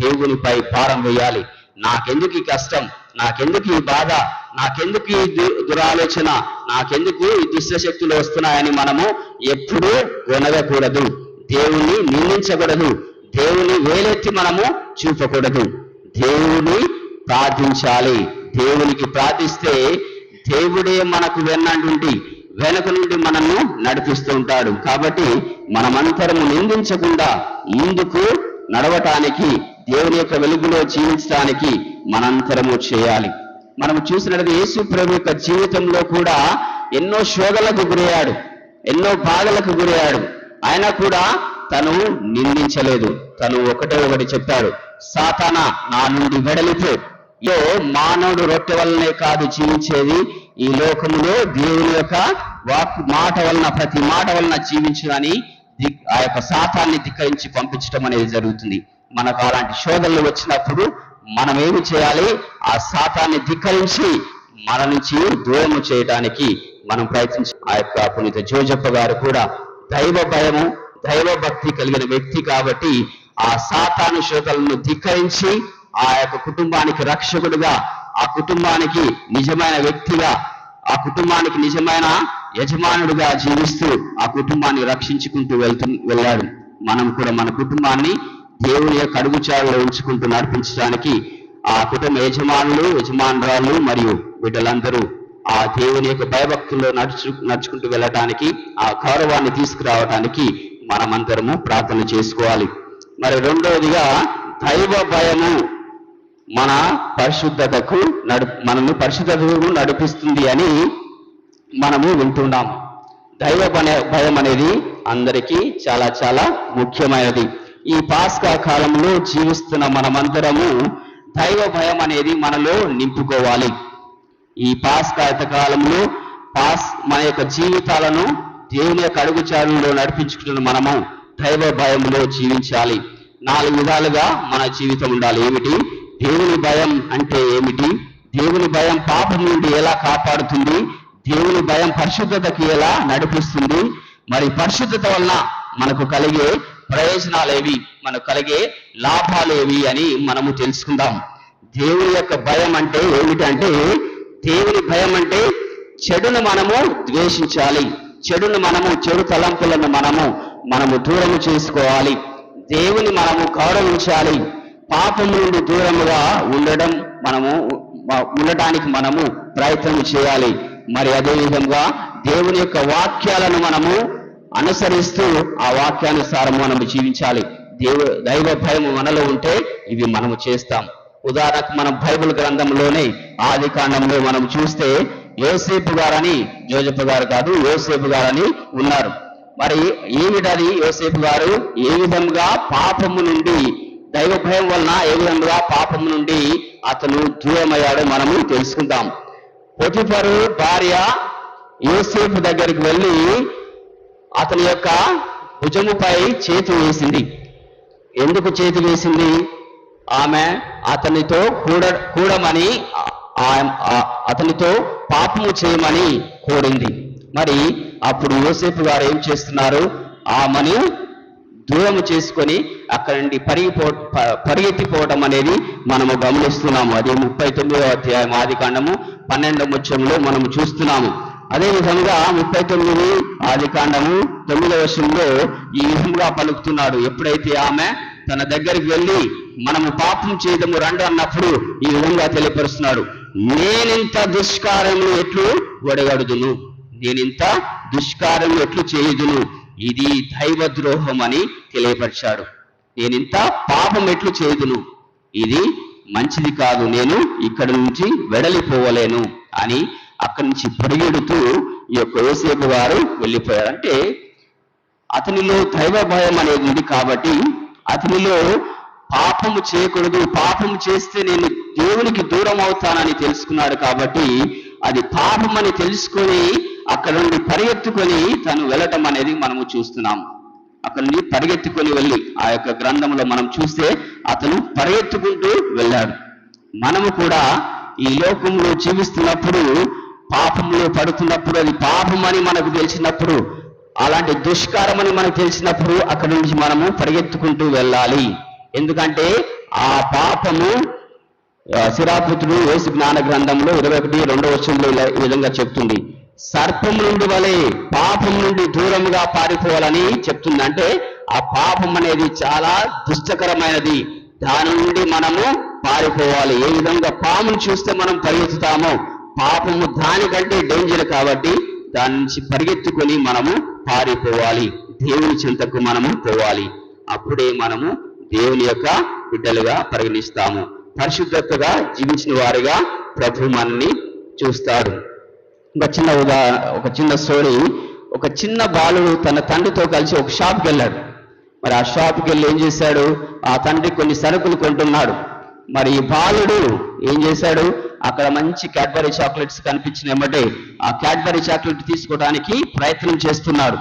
దేవునిపై భారం వేయాలి. నాకెందుకు ఈ కష్టం, నాకెందుకు ఈ బాధ, నాకెందుకు ఈ దురాలోచన, నాకెందుకు ఈ దుష్టశక్తులు వస్తున్నాయని మనము ఎప్పుడూ గొనగకూడదు. దేవుణ్ణి నిందించకూడదు. దేవుని వేలెత్తి మనము చూపకూడదు. దేవుని ప్రార్థించాలి. దేవునికి ప్రార్థిస్తే దేవుడే మనకు వెనక నుండి మనల్ని నడిపిస్తూ ఉంటాడు. కాబట్టి మనమంతరము నిందించకుండా ముందుకు నడవటానికి, దేవుని యొక్క వెలుగులో జీవించడానికి మనంతరము చేయాలి. మనము చూసినట్లయితే యేసు ప్రభు యొక్క జీవితంలో కూడా ఎన్నో శోధనలకు గురయ్యాడు, ఎన్నో బాధలకు గురయ్యాడు. అయినా కూడా తను నిందించలేదు. తను ఒకటి చెప్పాడు, సాతానా నా నుండి వెడలిపో. మానవుడు రొట్టె వల్లనే కాదు జీవించేది, ఈ లోకములో దేవుని యొక్క మాట వలన, ప్రతి మాట వలన జీవించుదని ఆ యొక్క సాతాన్ని ధిక్కరించి పంపించడం అనేది జరుగుతుంది. మనకు అలాంటి శోధనలు వచ్చినప్పుడు మనం ఏమి చేయాలి? ఆ సాతాన్ని ధిక్కరించి మన నుంచి దూరము చేయడానికి మనం ప్రయత్నించాలి. ఆ యొక్క పునీత జోజెఫ్ గారు కూడా దైవ భయము, దైవ భక్తి కలిగిన వ్యక్తి కాబట్టి ఆ సాతాను శోధనలను ధిక్కరించి ఆ యొక్క కుటుంబానికి రక్షకుడుగా, ఆ కుటుంబానికి నిజమైన వ్యక్తిగా, ఆ కుటుంబానికి నిజమైన యజమానుడిగా జీవిస్తూ ఆ కుటుంబాన్ని రక్షించుకుంటూ వెళ్ళాడు. మనం కూడా మన కుటుంబాన్ని దేవుని యొక్క అడుగుచారులో ఉంచుకుంటూ నడిపించడానికి ఆ కుటుంబ యజమానురాలు మరియు బిడ్డలందరూ ఆ దేవుని యొక్క భయభక్తుల్లో నడుచుకుంటూ వెళ్ళటానికి, ఆ గౌరవాన్ని తీసుకురావటానికి మనమందరము ప్రార్థన చేసుకోవాలి. మరి రెండవదిగా దైవ భయము మన పరిశుద్ధతకు మనల్ని పరిశుద్ధతకు నడిపిస్తుంది అని మనము వింటున్నాం. దైవ భయం అనేది అందరికీ చాలా చాలా ముఖ్యమైనది. ఈ పాస్కా కాలంలో జీవిస్తున్న మనమందరము దైవ భయం అనేది మనలో నింపుకోవాలి. ఈ పాస్కా కాలంలో మన యొక్క జీవితాలను దేవుని యొక్క అడుగుచారుల్లో నడిపించుకుంటున్న మనము దైవ భయంలో జీవించాలి. 4 విధాలుగా మన జీవితం ఉండాలి. ఏమిటి? దేవుని భయం అంటే ఏమిటి? దేవుని భయం పాపం నుండి ఎలా కాపాడుతుంది? దేవుని భయం పరిశుద్ధతకి ఎలా నడిపిస్తుంది? మరి పరిశుద్ధత వలన మనకు కలిగే ప్రయోజనాలేవి, మనకు కలిగే లాభాలేవి అని మనము తెలుసుకుందాం. దేవుని యొక్క భయం అంటే ఏమిటంటే, దేవుని భయం అంటే చెడును మనము ద్వేషించాలి. చెడు తలంపులను మనము దూరము చేసుకోవాలి. దేవుని మనము గౌరవించాలి. పాపం నుండి దూరముగా ఉండటానికి మనము ప్రయత్నం చేయాలి. మరి అదేవిధంగా దేవుని యొక్క వాక్యాలను మనము అనుసరిస్తూ ఆ వాక్యానుసారం మనము జీవించాలి. దైవ భయం మనలో ఉంటే ఇవి మనము చేస్తాం. ఉదాహరణకు మనం బైబిల్ గ్రంథంలోనే ఆది కాండంలో మనం చూస్తే యోసేపు గారని, జోజెఫ్ గారు కాదు, యోసేపు గారని ఉన్నారు. మరి ఏమిటది? యోసేపు గారు ఏ విధంగా పాపము నుండి, దైవ భయం వలన ఏ విధంగా పాపము నుండి అతను దూరమయ్యాడో మనము తెలుసుకుందాం. పొతిఫరు భార్య యోసేపు దగ్గరికి వెళ్ళి అతని యొక్క భుజముపై చేతి వేసింది. ఎందుకు చేతి వేసింది? ఆమె అతనితో కూడమని, అతనితో పాపము చేయమని కోరింది. మరి అప్పుడు యోసేపు గారు ఏం చేస్తున్నారు? ఆమెను దూరము చేసుకొని అక్కడి నుండి పరిగెత్తిపోవటం అనేది మనము గమనిస్తున్నాము. అది 39వ అధ్యాయం ఆది కాండము 12వ వచనంలో మనము చూస్తున్నాము. అదేవిధంగా 39 ఆది కాండము 9వ వచనంలో ఈ విధంగా పలుకుతున్నాడు. ఎప్పుడైతే ఆమె తన దగ్గరికి వెళ్ళి మనము పాపం చేయదము రండి అన్నప్పుడు ఈ విధంగా తెలియపరుస్తున్నాడు, నేనింత దుష్కార్యములు ఎట్లు ఒడగడుదును, నేనింత దుష్కార్యములు ఎట్లు చేయుదును, ఇది దైవద్రోహం అని తెలియపరిచాడు. నేనింత పాపం ఎట్లు చేయుదును, ఇది మంచిది కాదు, నేను ఇక్కడి నుంచి వెడలిపోవలేను అని అక్కడి నుంచి పరిగెడుతూ ఈ యొక్క యోసేపు గారు వెళ్ళిపోయారు. అంటే అతనిలో దైవ భయం అనేది ఉంది కాబట్టి, అతనిలో పాపము చేయకూడదు, పాపము చేస్తే నేను దేవునికి దూరం అవుతానని తెలుసుకున్నాడు కాబట్టి, అది పాపం అని తెలుసుకొని అక్కడ నుండి పరిగెత్తుకొని తను వెళ్ళటం అనేది మనము చూస్తున్నాం. అక్కడి నుండి పరిగెత్తుకొని వెళ్ళి ఆ యొక్క గ్రంథంలో మనం చూస్తే అతను పరిగెత్తుకుంటూ వెళ్ళాడు. మనము కూడా ఈ లోకంలో జీవిస్తున్నప్పుడు, పాపంలో పడుతున్నప్పుడు, అది పాపమని మనకు తెలిసినప్పుడు, అలాంటి దుష్కారం అని మనకు తెలిసినప్పుడు అక్కడి నుంచి మనము పరిగెత్తుకుంటూ వెళ్ళాలి. ఎందుకంటే ఆ పాపము శిరాపుత్రుడు యేసు జ్ఞాన గ్రంథంలో 21:2 ఈ విధంగా చెప్తుంది, సర్పం నుండి వలె పాపం నుండి దూరంగా పారిపోవాలని చెప్తుంది. అంటే ఆ పాపం అనేది చాలా దుష్టకరమైనది, దాని నుండి మనము పారిపోవాలి. ఏ విధంగా పామును చూస్తే మనం పరిగెత్తుతామో, పాపము దానికంటే డేంజర్ కాబట్టి దాని నుంచి పరిగెత్తుకొని మనము పారిపోవాలి. దేవుని చింతకు మనము పోవాలి. అప్పుడే మనము దేవుని యొక్క బిడ్డలుగా పరిగణిస్తాము. పరిశుద్ధతగా జీవించిన వారిగా ప్రభు మనల్ని చూస్తాడు. ఒక చిన్న స్టోరీ. ఒక చిన్న బాలుడు తన తండ్రితో కలిసి ఒక షాప్కి వెళ్ళాడు. మరి ఆ షాప్కి వెళ్ళి ఏం చేశాడు, ఆ తండ్రి కొన్ని సరుకులు కొంటున్నాడు. మరి ఈ బాలుడు ఏం చేశాడు, అక్కడ మంచి క్యాడ్బరీ చాక్లెట్స్ కనిపించిన ఎమ్మటే ఆ క్యాడ్బరీ చాక్లెట్ తీసుకోవడానికి ప్రయత్నం చేస్తున్నాడు.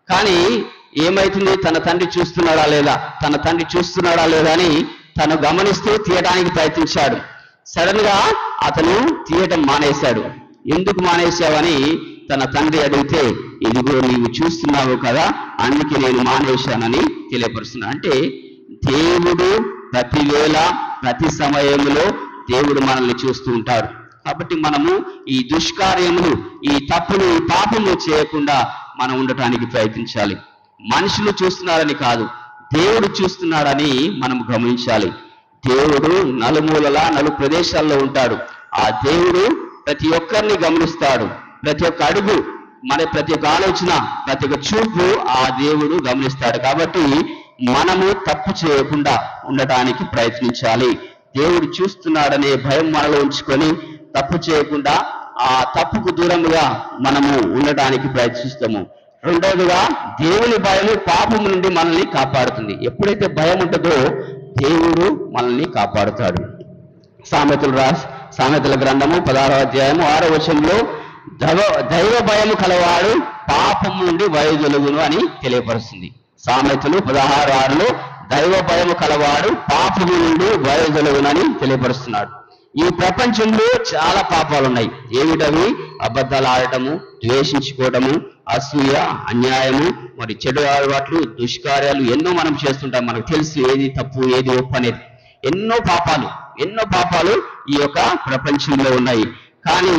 కానీ ఏమైతుంది, తన తండ్రి చూస్తున్నాడా లేదా అని తను గమనిస్తూ తీయడానికి ప్రయత్నించాడు. సడన్ గా అతను తీయటం మానేశాడు. ఎందుకు మానేశావని తన తండ్రి అడిగితే, ఇదిగో నీవు చూస్తున్నావు కదా, అందుకే నేను మానేశానని తెలియపరుస్తున్నా. అంటే దేవుడు ప్రతి వేళ ప్రతి సమయంలో దేవుడు మనల్ని చూస్తూ ఉంటాడు. కాబట్టి మనము ఈ దుష్కార్యములు, ఈ తప్పులు, ఈ పాపములు చేయకుండా మనం ఉండటానికి ప్రయత్నించాలి. మనుషులు చూస్తున్నారని కాదు, దేవుడు చూస్తున్నాడని మనం గమనించాలి. దేవుడు నలుమూలలా నలు ప్రదేశాల్లో ఉంటాడు. ఆ దేవుడు ప్రతి ఒక్కరిని గమనిస్తాడు. ప్రతి ఒక్క అడుగు, ప్రతి ఒక్క ఆలోచన, ప్రతి ఒక్క చూపు ఆ దేవుడు గమనిస్తాడు. కాబట్టి మనము తప్పు చేయకుండా ఉండటానికి ప్రయత్నించాలి. దేవుడు చూస్తున్నాడనే భయం మనలో ఉంచుకొని తప్పు చేయకుండా ఆ తప్పుకు దూరంగా మనము ఉండటానికి ప్రయత్నిస్తాము. రెండవదిగా దేవుని భయము పాపము నుండి మనల్ని కాపాడుతుంది. ఎప్పుడైతే భయం ఉంటుందో దేవుడు మనల్ని కాపాడుతాడు. సామెతల గ్రంథము 16:6 దైవ భయము కలవాడు పాపము నుండి వైదొలుగును అని తెలియపరుస్తుంది. సామెతలు 16:6 దైవ భయము కలవాడు పాపము నుండి వైదొలుగునని తెలియపరుస్తున్నాడు. ఈ ప్రపంచంలో చాలా పాపాలు ఉన్నాయి. ఏమిటవి? అబద్ధాలు ఆడటము, ద్వేషించుకోవటము, అసూయ, అన్యాయము, మరి చెడు అలవాట్లు, దుష్కార్యాలు ఎన్నో మనం చేస్తుంటాం. మనకు తెలుసు ఏది తప్పు ఏది ఒప్పు అనేది. ఎన్నో పాపాలు ఈ యొక్క ప్రపంచంలో ఉన్నాయి. కానీ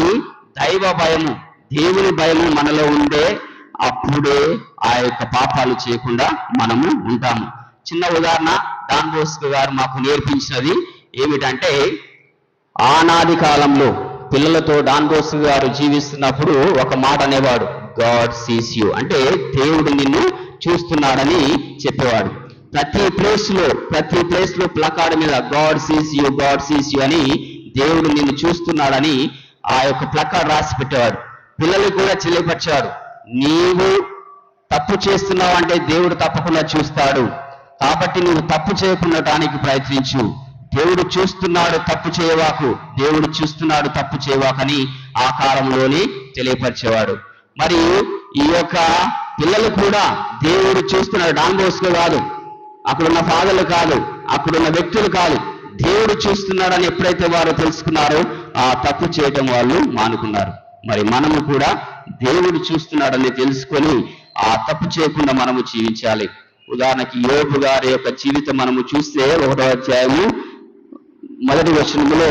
దైవ భయము, దేవుని భయము మనలో ఉండే అప్పుడే ఆ యొక్క పాపాలు చేయకుండా మనము ఉంటాము. చిన్న ఉదాహరణ డాన్ బోస్కో గారు మాకు నేర్పించినది ఏమిటంటే, ఆనాది కాలంలో పిల్లలతో డాన్ బోస్కో గారు జీవిస్తున్నప్పుడు ఒక మాట అనేవాడు, గాడ్ సీస్ యూ. అంటే దేవుడు నిన్ను చూస్తున్నాడని చెప్పేవాడు. ప్రతి ప్లేస్ లో ప్లకార్డ్ మీద గాడ్ సీస్ యూ అని దేవుడు నిన్ను చూస్తున్నాడని ఆ యొక్క ప్లకార్డ్ రాసి పెట్టేవాడు. పిల్లలు కూడా తెలియపరిచేవాడు, నీవు తప్పు చేస్తున్నావు అంటే దేవుడు తప్పకుండా చూస్తాడు, కాబట్టి నువ్వు తప్పు చేయకుండాటానికి ప్రయత్నించు. దేవుడు చూస్తున్నాడు, తప్పు చేయవాకు, దేవుడు చూస్తున్నాడు, తప్పు చేయవాకని ఆ కాలంలోనే తెలియపరిచేవాడు. మరి ఈ యొక్క పిల్లలు కూడా దేవుడు చూస్తున్నాడు. డాన్ బోస్కో కాదు, అక్కడున్న ఫాదర్లు కాదు, అక్కడున్న వ్యక్తులు కాదు, దేవుడు చూస్తున్నాడని ఎప్పుడైతే వారు తెలుసుకున్నారో ఆ తప్పు చేయటం వాళ్ళు మానుకున్నారు. మరి మనము కూడా దేవుడు చూస్తున్నాడని తెలుసుకొని ఆ తప్పు చేయకుండా మనము జీవించాలి. ఉదాహరణకి యోబు గారి యొక్క జీవితం మనము చూస్తే 1వ అధ్యాయము 1వ వచనములో,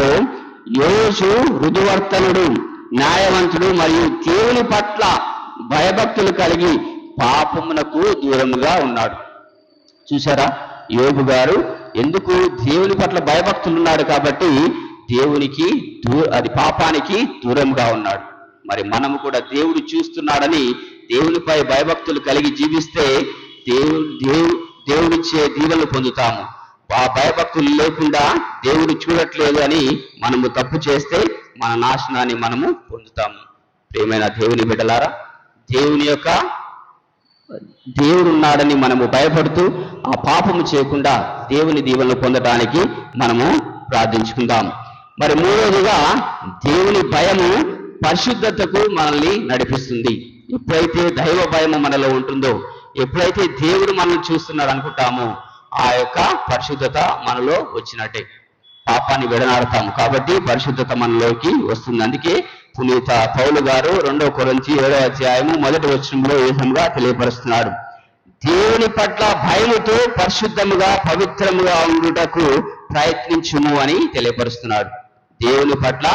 యోబు ఋతువర్తనుడు, న్యాయవంతుడు మరియు దేవుని పట్ల భయభక్తులు కలిగి పాపమునకు దూరముగా ఉన్నాడు. చూసారా, యోబు గారు ఎందుకు దేవుని పట్ల భయభక్తులు ఉన్నాడు కాబట్టి దేవునికి పాపానికి దూరంగా ఉన్నాడు. మరి మనము కూడా దేవుడు చూస్తున్నాడని దేవునిపై భయభక్తులు కలిగి జీవిస్తే దేవుడిచ్చే దీవెనలు పొందుతాము. ఆ భయభక్తులు లేకుండా దేవుడు చూడట్లేదు అని మనము తప్పు చేస్తే మన నాశనాన్ని మనము పొందుతాము. ప్రియమైన దేవుని బిడ్డలారా, దేవుడున్నాడని మనము భయపడుతూ ఆ పాపము చేయకుండా దేవుని దీవెనలు పొందడానికి మనము ప్రార్థించుకుందాం. మరి మూడవదిగా, దేవుని భయము పరిశుద్ధతకు మనల్ని నడిపిస్తుంది. ఎప్పుడైతే దైవ భయము మనలో ఉంటుందో, ఎప్పుడైతే దేవుడు మనల్ని చూస్తున్నాడు అనుకుంటామో, ఆ యొక్క పరిశుద్ధత మనలో వచ్చినట్టే. పాపాన్ని విడనాడతాము కాబట్టి పరిశుద్ధత మనలోకి వస్తుంది. అందుకే పునీత పౌలు గారు 2 కొరింథీ 7వ అధ్యాయము 1వ వచనంలో ఈ విధంగా తెలియపరుస్తున్నాడు. దేవుని పట్ల భయముతో పరిశుద్ధముగా పవిత్రముగా ఉండుటకు ప్రయత్నించుము అని తెలియపరుస్తున్నాడు. దేవుని పట్ల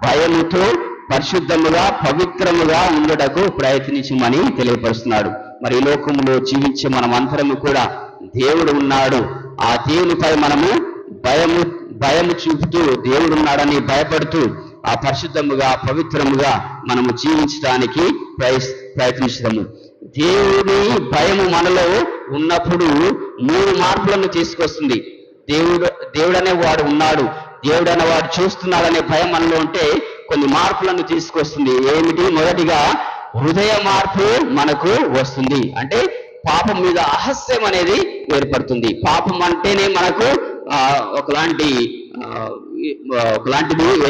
భయముతో పరిశుద్ధముగా పవిత్రముగా ఉండుటకు ప్రయత్నించమని తెలియపరుస్తున్నాడు. మరి ఈ లోకంలో జీవించే మనం అందరము కూడా దేవుడు ఉన్నాడు, ఆ దేవునిపై మనము భయము చూపుతూ దేవుడు ఉన్నాడని భయపడుతూ ఆ పరిశుద్ధముగా పవిత్రముగా మనము జీవించడానికి ప్రయత్నిస్తాము. దేవుని భయము మనలో ఉన్నప్పుడు 3 మార్పులను తీసుకొస్తుంది. దేవుడు అనేవాడు ఉన్నాడు, దేవుడు అనేవాడు చూస్తున్నాడనే భయం మనలో ఉంటే కొన్ని మార్పులను తీసుకొస్తుంది. ఏమిటి? మొదటిగా హృదయ మార్పు మనకు వస్తుంది. అంటే పాపం మీద అసహ్యం అనేది ఏర్పడుతుంది. పాపం అంటేనే మనకు ఒకలాంటిది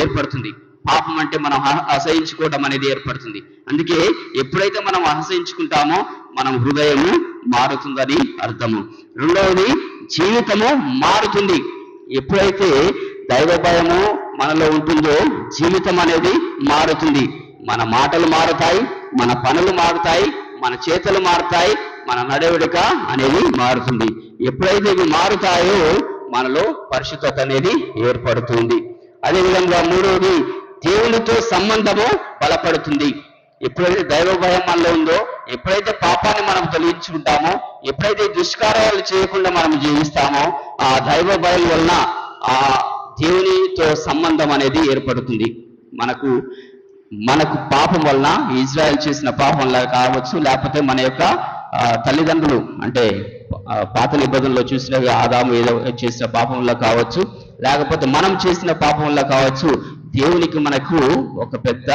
ఏర్పడుతుంది. పాపం అంటే మనం అసహించుకోవడం అనేది ఏర్పడుతుంది. అందుకే ఎప్పుడైతే మనం అసహించుకుంటామో మనం హృదయము మారుతుందని అర్థము. రెండవది, జీవితము మారుతుంది. ఎప్పుడైతే దైవ భయము మనలో ఉంటుందో జీవితం అనేది మారుతుంది. మన మాటలు మారుతాయి, మన పనులు మారుతాయి, మన చేతులు మారుతాయి, మన నడవడిక అనేది మారుతుంది. ఎప్పుడైతే ఇవి మారుతాయో మనలో పరిశుద్ధత అనేది ఏర్పడుతుంది. అదేవిధంగా మూడవది, దేవునితో సంబంధము బలపడుతుంది. ఎప్పుడైతే దైవ భయం మనలో ఉందో, ఎప్పుడైతే పాపాన్ని మనం తొలగించుకుంటామో, ఎప్పుడైతే దుష్కార్యాలు చేయకుండా మనం జీవిస్తామో, ఆ దైవ భయం వలన ఆ దేవునితో సంబంధం అనేది ఏర్పడుతుంది. మనకు పాపం వలన, ఇజ్రాయెల్ చేసిన పాపం వల్ల కావచ్చు, లేకపోతే మన యొక్క తల్లిదండ్రులు అంటే పాత నిబంధనలో చూసినవి ఆదాము ఏదో చేసిన పాపం వల్ల కావచ్చు, లేకపోతే మనం చేసిన పాపం వల్ల కావచ్చు, దేవునికి మనకు ఒక పెద్ద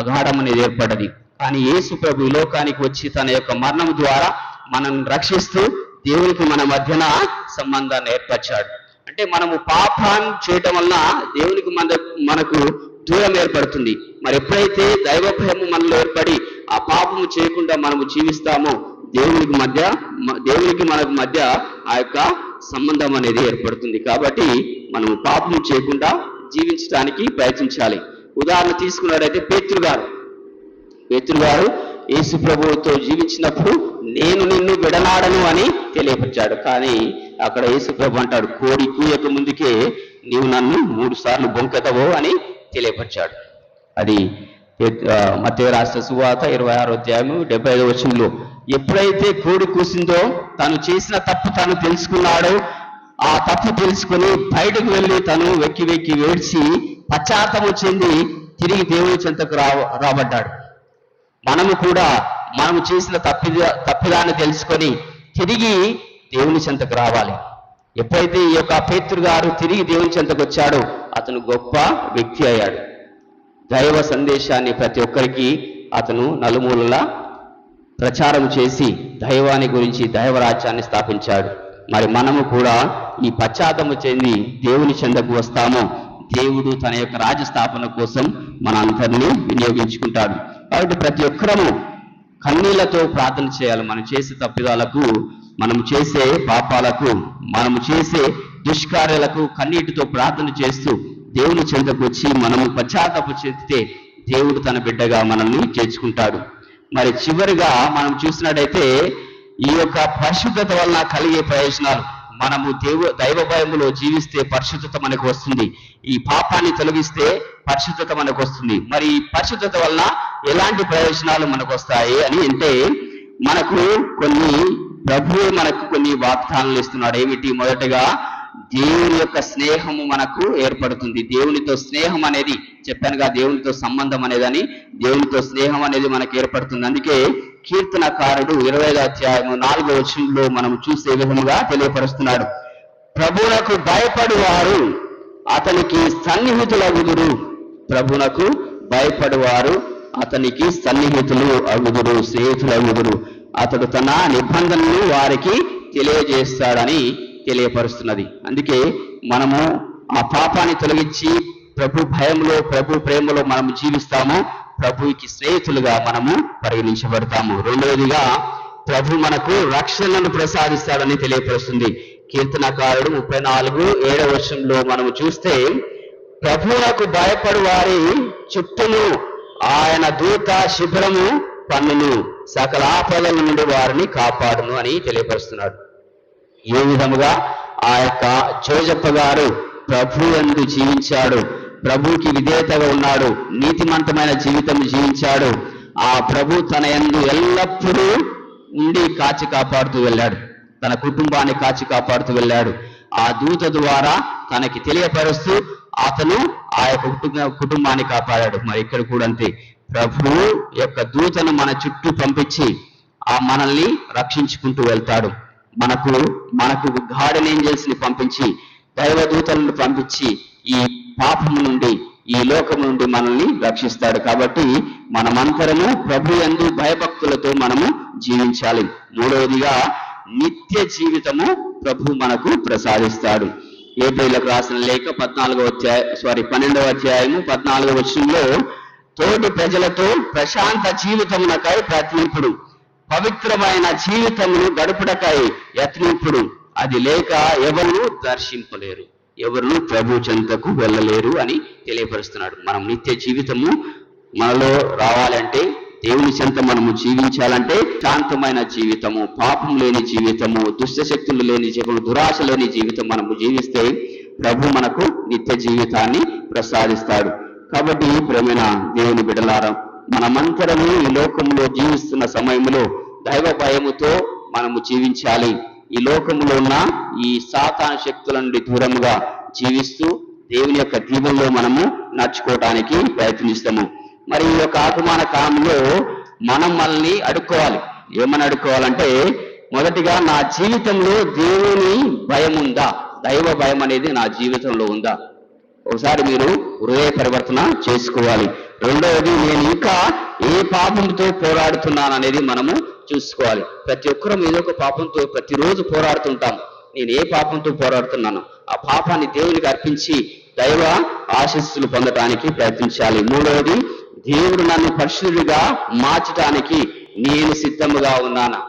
అగాఢం అనేది ఏర్పడ్డది. కానీ యేసు ప్రభు ఈ లోకానికి వచ్చి తన యొక్క మరణం ద్వారా మనం రక్షిస్తూ దేవునికి మన మధ్యన సంబంధాన్ని ఏర్పరిచాడు. అంటే మనము పాపాన్ని చేయటం వలన దేవునికి మనకు దూరం ఏర్పడుతుంది. మరి ఎప్పుడైతే దైవ భయము మనలో ఏర్పడి ఆ పాపము చేయకుండా మనము జీవిస్తామో దేవునికి మనకు మధ్య ఆ యొక్క సంబంధం అనేది ఏర్పడుతుంది. కాబట్టి మనము పాపము చేయకుండా జీవించడానికి ప్రయత్నించాలి. ఉదాహరణ తీసుకున్నట్లయితే పేతురు గారు యేసు ప్రభువుతో జీవించినప్పుడు నేను నిన్ను విడనాడను అని తెలియపరిచాడు. కానీ అక్కడ యేసు ప్రభు అంటాడు, కోడి కూయక ముందుకే నీవు నన్ను 3 సార్లు బొంకెదవో అని తెలియపరిచాడు. అది మత్తయి రాసిన సువార్త 26వ అధ్యాయము 75వ వచనంలో. ఎప్పుడైతే కోడి కూసిందో తను చేసిన తప్పు తను తెలుసుకున్నాడో, ఆ తప్పు తెలుసుకుని బయటకు వెళ్ళి తను వెక్కి ఏడ్చి పశ్చాత్తాపము చెంది తిరిగి దేవుని చెంతకు రాబడ్డాడు. మనము కూడా మనము చేసిన తప్పిదాన్ని తెలుసుకొని తిరిగి దేవుని చెంతకు రావాలి. ఎప్పుడైతే ఈ యొక్క పేతురు గారు తిరిగి దేవుని చెంతకు వచ్చాడో అతను గొప్ప వ్యక్తి అయ్యాడు. దైవ సందేశాన్ని ప్రతి ఒక్కరికి అతను నలుమూలలా ప్రచారం చేసి దైవాన్ని గురించి దైవరాజ్యాన్ని స్థాపించాడు. మరి మనము కూడా ఈ పశ్చాత్తాపము చెంది దేవుని చెంతకు వస్తాము. దేవుడు తన యొక్క రాజ్య స్థాపన కోసం మన అందరినీ వినియోగించుకుంటాడు. కాబట్టి ప్రతి ఒక్కరము కన్నీళ్లతో ప్రార్థన చేయాలి. మనం చేసే తప్పిదాలకు, మనం చేసే పాపాలకు, మనము చేసే దుష్కార్యాలకు కన్నీటితో ప్రార్థన చేస్తూ దేవుని చెంతకు వచ్చి మనము పశ్చాత్తాపం చెందితే దేవుడు తన బిడ్డగా మనల్ని చేర్చుకుంటాడు. మరి చివరిగా మనం చూసినట్టయితే ఈ యొక్క పరిశుద్ధత వలన కలిగే ప్రయోజనాలు, మనము దైవ భయములో జీవిస్తే పరిశుద్ధత మనకు వస్తుంది. ఈ పాపాన్ని తొలగిస్తే పరిశుద్ధత మనకు వస్తుంది. మరి ఈ పరిశుద్ధత వలన ఎలాంటి ప్రయోజనాలు మనకు వస్తాయి అని అంటే, ప్రభువే మనకు కొన్ని వాగ్దానాలు ఇస్తున్నాడు. ఏమిటి? మొదటగా దేవుని యొక్క స్నేహము మనకు ఏర్పడుతుంది. దేవునితో స్నేహం అనేది చెప్పానుగా, దేవునితో సంబంధం అనేదని, దేవునితో స్నేహం అనేది మనకు ఏర్పడుతుంది. అందుకే కీర్తనకారుడు 25వ అధ్యాయము 4వ వచనంలో మనం చూసే విధముగా తెలియపరుస్తున్నాడు. ప్రభువునకు భయపడువారు అతనికి సన్నిహితులగుదురు. ప్రభువునకు భయపడువారు అతనికి సన్నిహితులు అగుదురు, స్నేహితులు అగుదురు. అతడు తన నిబంధనలు వారికి తెలియజేస్తాడని తెలియపరుస్తున్నది. అందుకే మనము ఆ పాపాన్ని తొలగించి ప్రభు భయంలో, ప్రభు ప్రేమలో మనము జీవిస్తాము. ప్రభువుకి స్నేహితులుగా మనము పరిగణించబడతాము. రెండవదిగా ప్రభు మనకు రక్షణను ప్రసాదిస్తాడని తెలియపరుస్తుంది. కీర్తనకారుడు 34:7వ వచనంలో మనము చూస్తే, ప్రభువునకు భయపడు వారి చుట్టూను ఆయన దూత శిబిరము పన్నును, సకల ఆపదల నుండి వారిని కాపాడును అని తెలియపరుస్తున్నాడు. ఏ విధముగా ఆ యొక్క జోజప్ప గారు ప్రభు యందు జీవించాడు, ప్రభువుకి విధేయతగా ఉన్నాడు, నీతిమంతమైన జీవితం జీవించాడు. ఆ ప్రభు తన యందు ఎల్లప్పుడూ ఉండి కాచి కాపాడుతూ వెళ్ళాడు, తన కుటుంబాన్ని కాచి కాపాడుతూ వెళ్ళాడు. ఆ దూత ద్వారా తనకి తెలియపరుస్తూ అతను ఆ యొక్క కుటుంబాన్ని కాపాడాడు. మరి ఇక్కడ కూడా అంతే, ప్రభు యొక్క దూతను మన చుట్టూ పంపించి ఆ మనల్ని రక్షించుకుంటూ వెళ్తాడు. మనకు గార్డెన్ ఏంజెల్స్ ని పంపించి, దైవ దూతలను పంపించి ఈ పాపము నుండి, ఈ లోకము నుండి మనల్ని రక్షిస్తాడు. కాబట్టి మనమంతరము ప్రభు యందు భయభక్తులతో మనము జీవించాలి. మూడవదిగా నిత్య జీవితము ప్రభు మనకు ప్రసాదిస్తాడు. ఏప్రిల్లకు రాసిన లేఖ 12వ అధ్యాయము 14వ వచనంలో, తోటి ప్రజలతో ప్రశాంత జీవితమునకై ప్రయత్నింపుడు, పవిత్రమైన జీవితమును గడుపుటకై యత్నింపుడు. అది లేక ఎవరు దర్శింపలేరు, ఎవరు ప్రభు చెంతకు వెళ్ళలేరు అని తెలియపరుస్తున్నాడు. మనం నిత్య జీవితము మనలో రావాలంటే, దేవుని చెంత మనము జీవించాలంటే, శాంతమైన జీవితము, పాపం లేని జీవితము, దుష్టశక్తులు లేని జీవితం, దురాశ లేని జీవితం మనము జీవిస్తే ప్రభు మనకు నిత్య జీవితాన్ని ప్రసాదిస్తాడు. కాబట్టి ప్రేమైన దేవుని బిడ్డలారా, మనమంతరము ఈ లోకంలో జీవిస్తున్న సమయంలో దైవ భయముతో మనము జీవించాలి. ఈ లోకంలో ఉన్న ఈ సాతాను శక్తుల నుండి దూరంగా జీవిస్తూ దేవుని యొక్క దీవెనలో మనము నడుచుకోవడానికి ప్రయత్నిస్తాము. మరి ఈ యొక్క ఆగమన కాలంలో మనం మనల్ని అడుక్కోవాలి. ఏమని అడుక్కోవాలంటే, మొదటిగా నా జీవితంలో దేవుని భయం ఉందా, దైవ భయం అనేది నా జీవితంలో ఉందా? ఒకసారి మీరు హృదయ పరివర్తన చేసుకోవాలి. రెండవది, నేను ఇంకా ఏ పాపంతో పోరాడుతున్నాను అనేది మనము చూసుకోవాలి. ప్రతి ఒక్కరం ఏదో ఒక పాపంతో ప్రతిరోజు పోరాడుతుంటాం. నేను ఏ పాపంతో పోరాడుతున్నాను, ఆ పాపాన్ని దేవునికి అర్పించి దైవ ఆశీస్సులు పొందడానికి ప్రయత్నించాలి. మూడవది, దేవుడు నన్ను పరిశుద్ధుడిగా మార్చడానికి నేను సిద్ధముగా ఉన్నానా?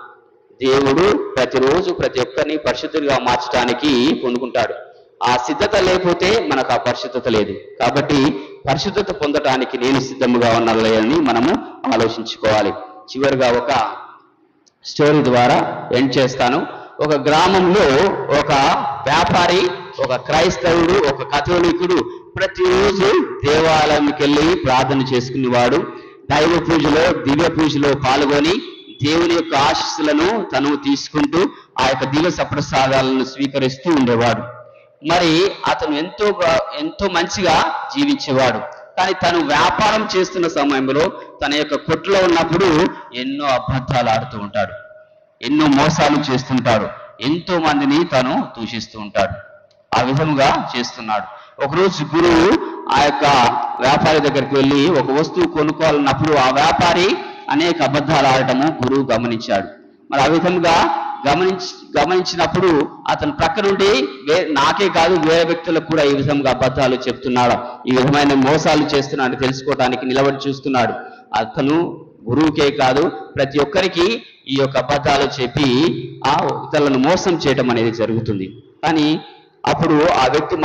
దేవుడు ప్రతిరోజు ప్రతి ఒక్కరిని పరిశుద్ధుడిగా మార్చడానికి పొందుకుంటాడు. ఆ సిద్ధత లేకపోతే మనకు ఆ పరిశుద్ధత లేదు. కాబట్టి పరిశుద్ధత పొందడానికి నేను సిద్ధముగా ఉన్నాను అని మనము ఆలోచించుకోవాలి. చివరిగా ఒక స్టోరీ ద్వారా ఎండ్ చేస్తాను. ఒక గ్రామంలో ఒక వ్యాపారి, ఒక క్రైస్తవుడు, ఒక కథోలికుడు ప్రతిరోజు దేవాలయంకి వెళ్ళి ప్రార్థన చేసుకునేవాడు. దైవ పూజలో, దివ్య పూజలో పాల్గొని దేవుని యొక్క ఆశీస్సులను తను తీసుకుంటూ ఆ యొక్క దివ్య సప్రసాదాలను స్వీకరిస్తూ ఉండేవాడు. మరి అతను ఎంతో మంచిగా జీవించేవాడు. కానీ తను వ్యాపారం చేస్తున్న సమయంలో తన యొక్క కొట్టులో ఉన్నప్పుడు ఎన్నో అబద్ధాలు ఆడుతూ ఉంటాడు, ఎన్నో మోసాలు చేస్తుంటాడు, ఎంతో మందిని తను దూషిస్తూ ఉంటాడు. ఆ విధముగా చేస్తున్నాడు. ఒకరోజు గురువు ఆ యొక్క వ్యాపారి దగ్గరికి వెళ్ళి ఒక వస్తువు కొనుక్కోవాలన్నప్పుడు ఆ వ్యాపారి అనేక అబద్ధాలు ఆడటము గురువు గమనించాడు. మరి ఆ విధంగా గమనించినప్పుడు అతను ప్రక్క నుండి నాకే కాదు వేరే వ్యక్తులకు కూడా ఈ విధంగా అబద్ధాలు చెప్తున్నాడు, ఈ విధమైన మోసాలు చేస్తున్నాడు తెలుసుకోవడానికి నిలబడి చూస్తున్నాడు. అతను గురువుకే కాదు ప్రతి ఒక్కరికి ఈ యొక్క అబద్ధాలు చెప్పి ఆ ఇతరులను మోసం చేయడం అనేది జరుగుతుంది. కానీ అప్పుడు ఆ వ్యక్తి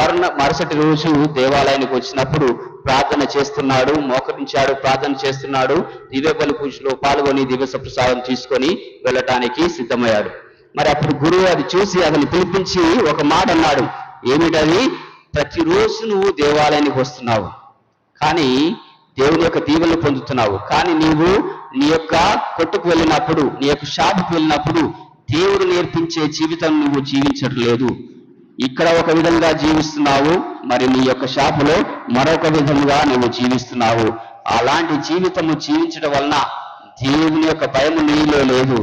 మరుసటి రోజు దేవాలయానికి వచ్చినప్పుడు ప్రార్థన చేస్తున్నాడు, మోకరించాడు, ప్రార్థన చేస్తున్నాడు, దివ్య బలి పూజలో పాల్గొని దివ్య ప్రసాదం తీసుకొని వెళ్ళటానికి సిద్ధమయ్యాడు. మరి అప్పుడు గురువు అది చూసి అతన్ని పిలిపించి ఒక మాట అన్నాడు. ఏమిటది? ప్రతిరోజు నువ్వు దేవాలయానికి వస్తున్నావు, కానీ దేవుని యొక్క దీవెనలు పొందుతున్నావు, కానీ నీవు నీ యొక్క కొట్టుకు వెళ్ళినప్పుడు, నీ యొక్క షాపుకు వెళ్ళినప్పుడు దేవుడు నేర్పించే జీవితం నువ్వు జీవించట్లేదు. ఇక్కడ ఒక విధంగా జీవిస్తున్నావు, మరి నీ యొక్క షాపులో మరొక విధంగా నువ్వు జీవిస్తున్నావు. అలాంటి జీవితము జీవించడం వలన దేవుని యొక్క భయము నీలో లేదు.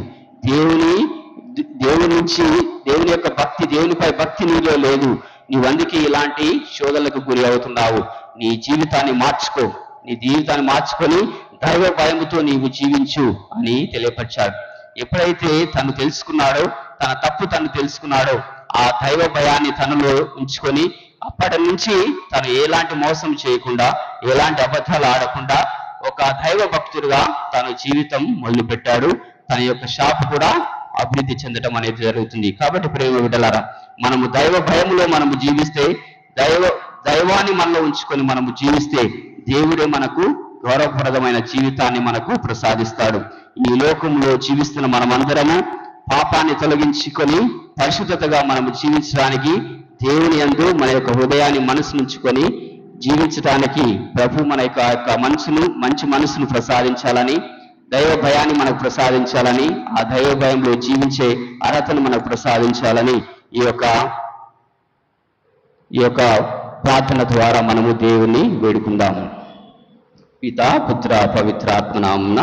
దేవుని యొక్క భక్తి, దేవునిపై భక్తి నీలో లేదు. నీవు అందుకే ఇలాంటి శోధనలకు గురి అవుతున్నావు. నీ జీవితాన్ని మార్చుకో. నీ జీవితాన్ని మార్చుకొని దైవ భయముతో నీవు జీవించు అని తెలియపరిచాడు. ఎప్పుడైతే తను తెలుసుకున్నాడో, తన తప్పు తను తెలుసుకున్నాడో, ఆ దైవ భయాన్ని తనలో ఉంచుకొని అప్పటి నుంచి తను ఎలాంటి మోసం చేయకుండా, ఎలాంటి అబద్ధాలు ఆడకుండా ఒక దైవ భక్తుడిగా తన జీవితం మొదలుపెట్టాడు. తన యొక్క షాప్ కూడా అభివృద్ధి చెందడం అనేది జరుగుతుంది. కాబట్టి ప్రేమ బిడ్డలారా, మనము దైవ భయంలో మనము జీవిస్తే, దైవాన్ని మనలో ఉంచుకొని మనము జీవిస్తే దేవుడే మనకు గౌరవప్రదమైన జీవితాన్ని మనకు ప్రసాదిస్తాడు. ఈ లోకంలో జీవిస్తున్న మనమందరము పాపాన్ని తొలగించుకొని పరిశుద్ధతగా మనము జీవించడానికి, దేవుని యందు మన యొక్క హృదయాన్ని మనసునుంచుకొని జీవించడానికి ప్రభు మన యొక్క మంచి మనసును ప్రసాదించాలని, దైవ భయాన్ని మనకు ప్రసాదించాలని, ఆ దైవ భయంలో జీవించే అర్హతను మనకు ప్రసాదించాలని ఈ యొక్క ప్రార్థన ద్వారా మనము దేవుణ్ణి వేడుకుందాము. పితా, పుత్ర, పవిత్రాత్మ నామమున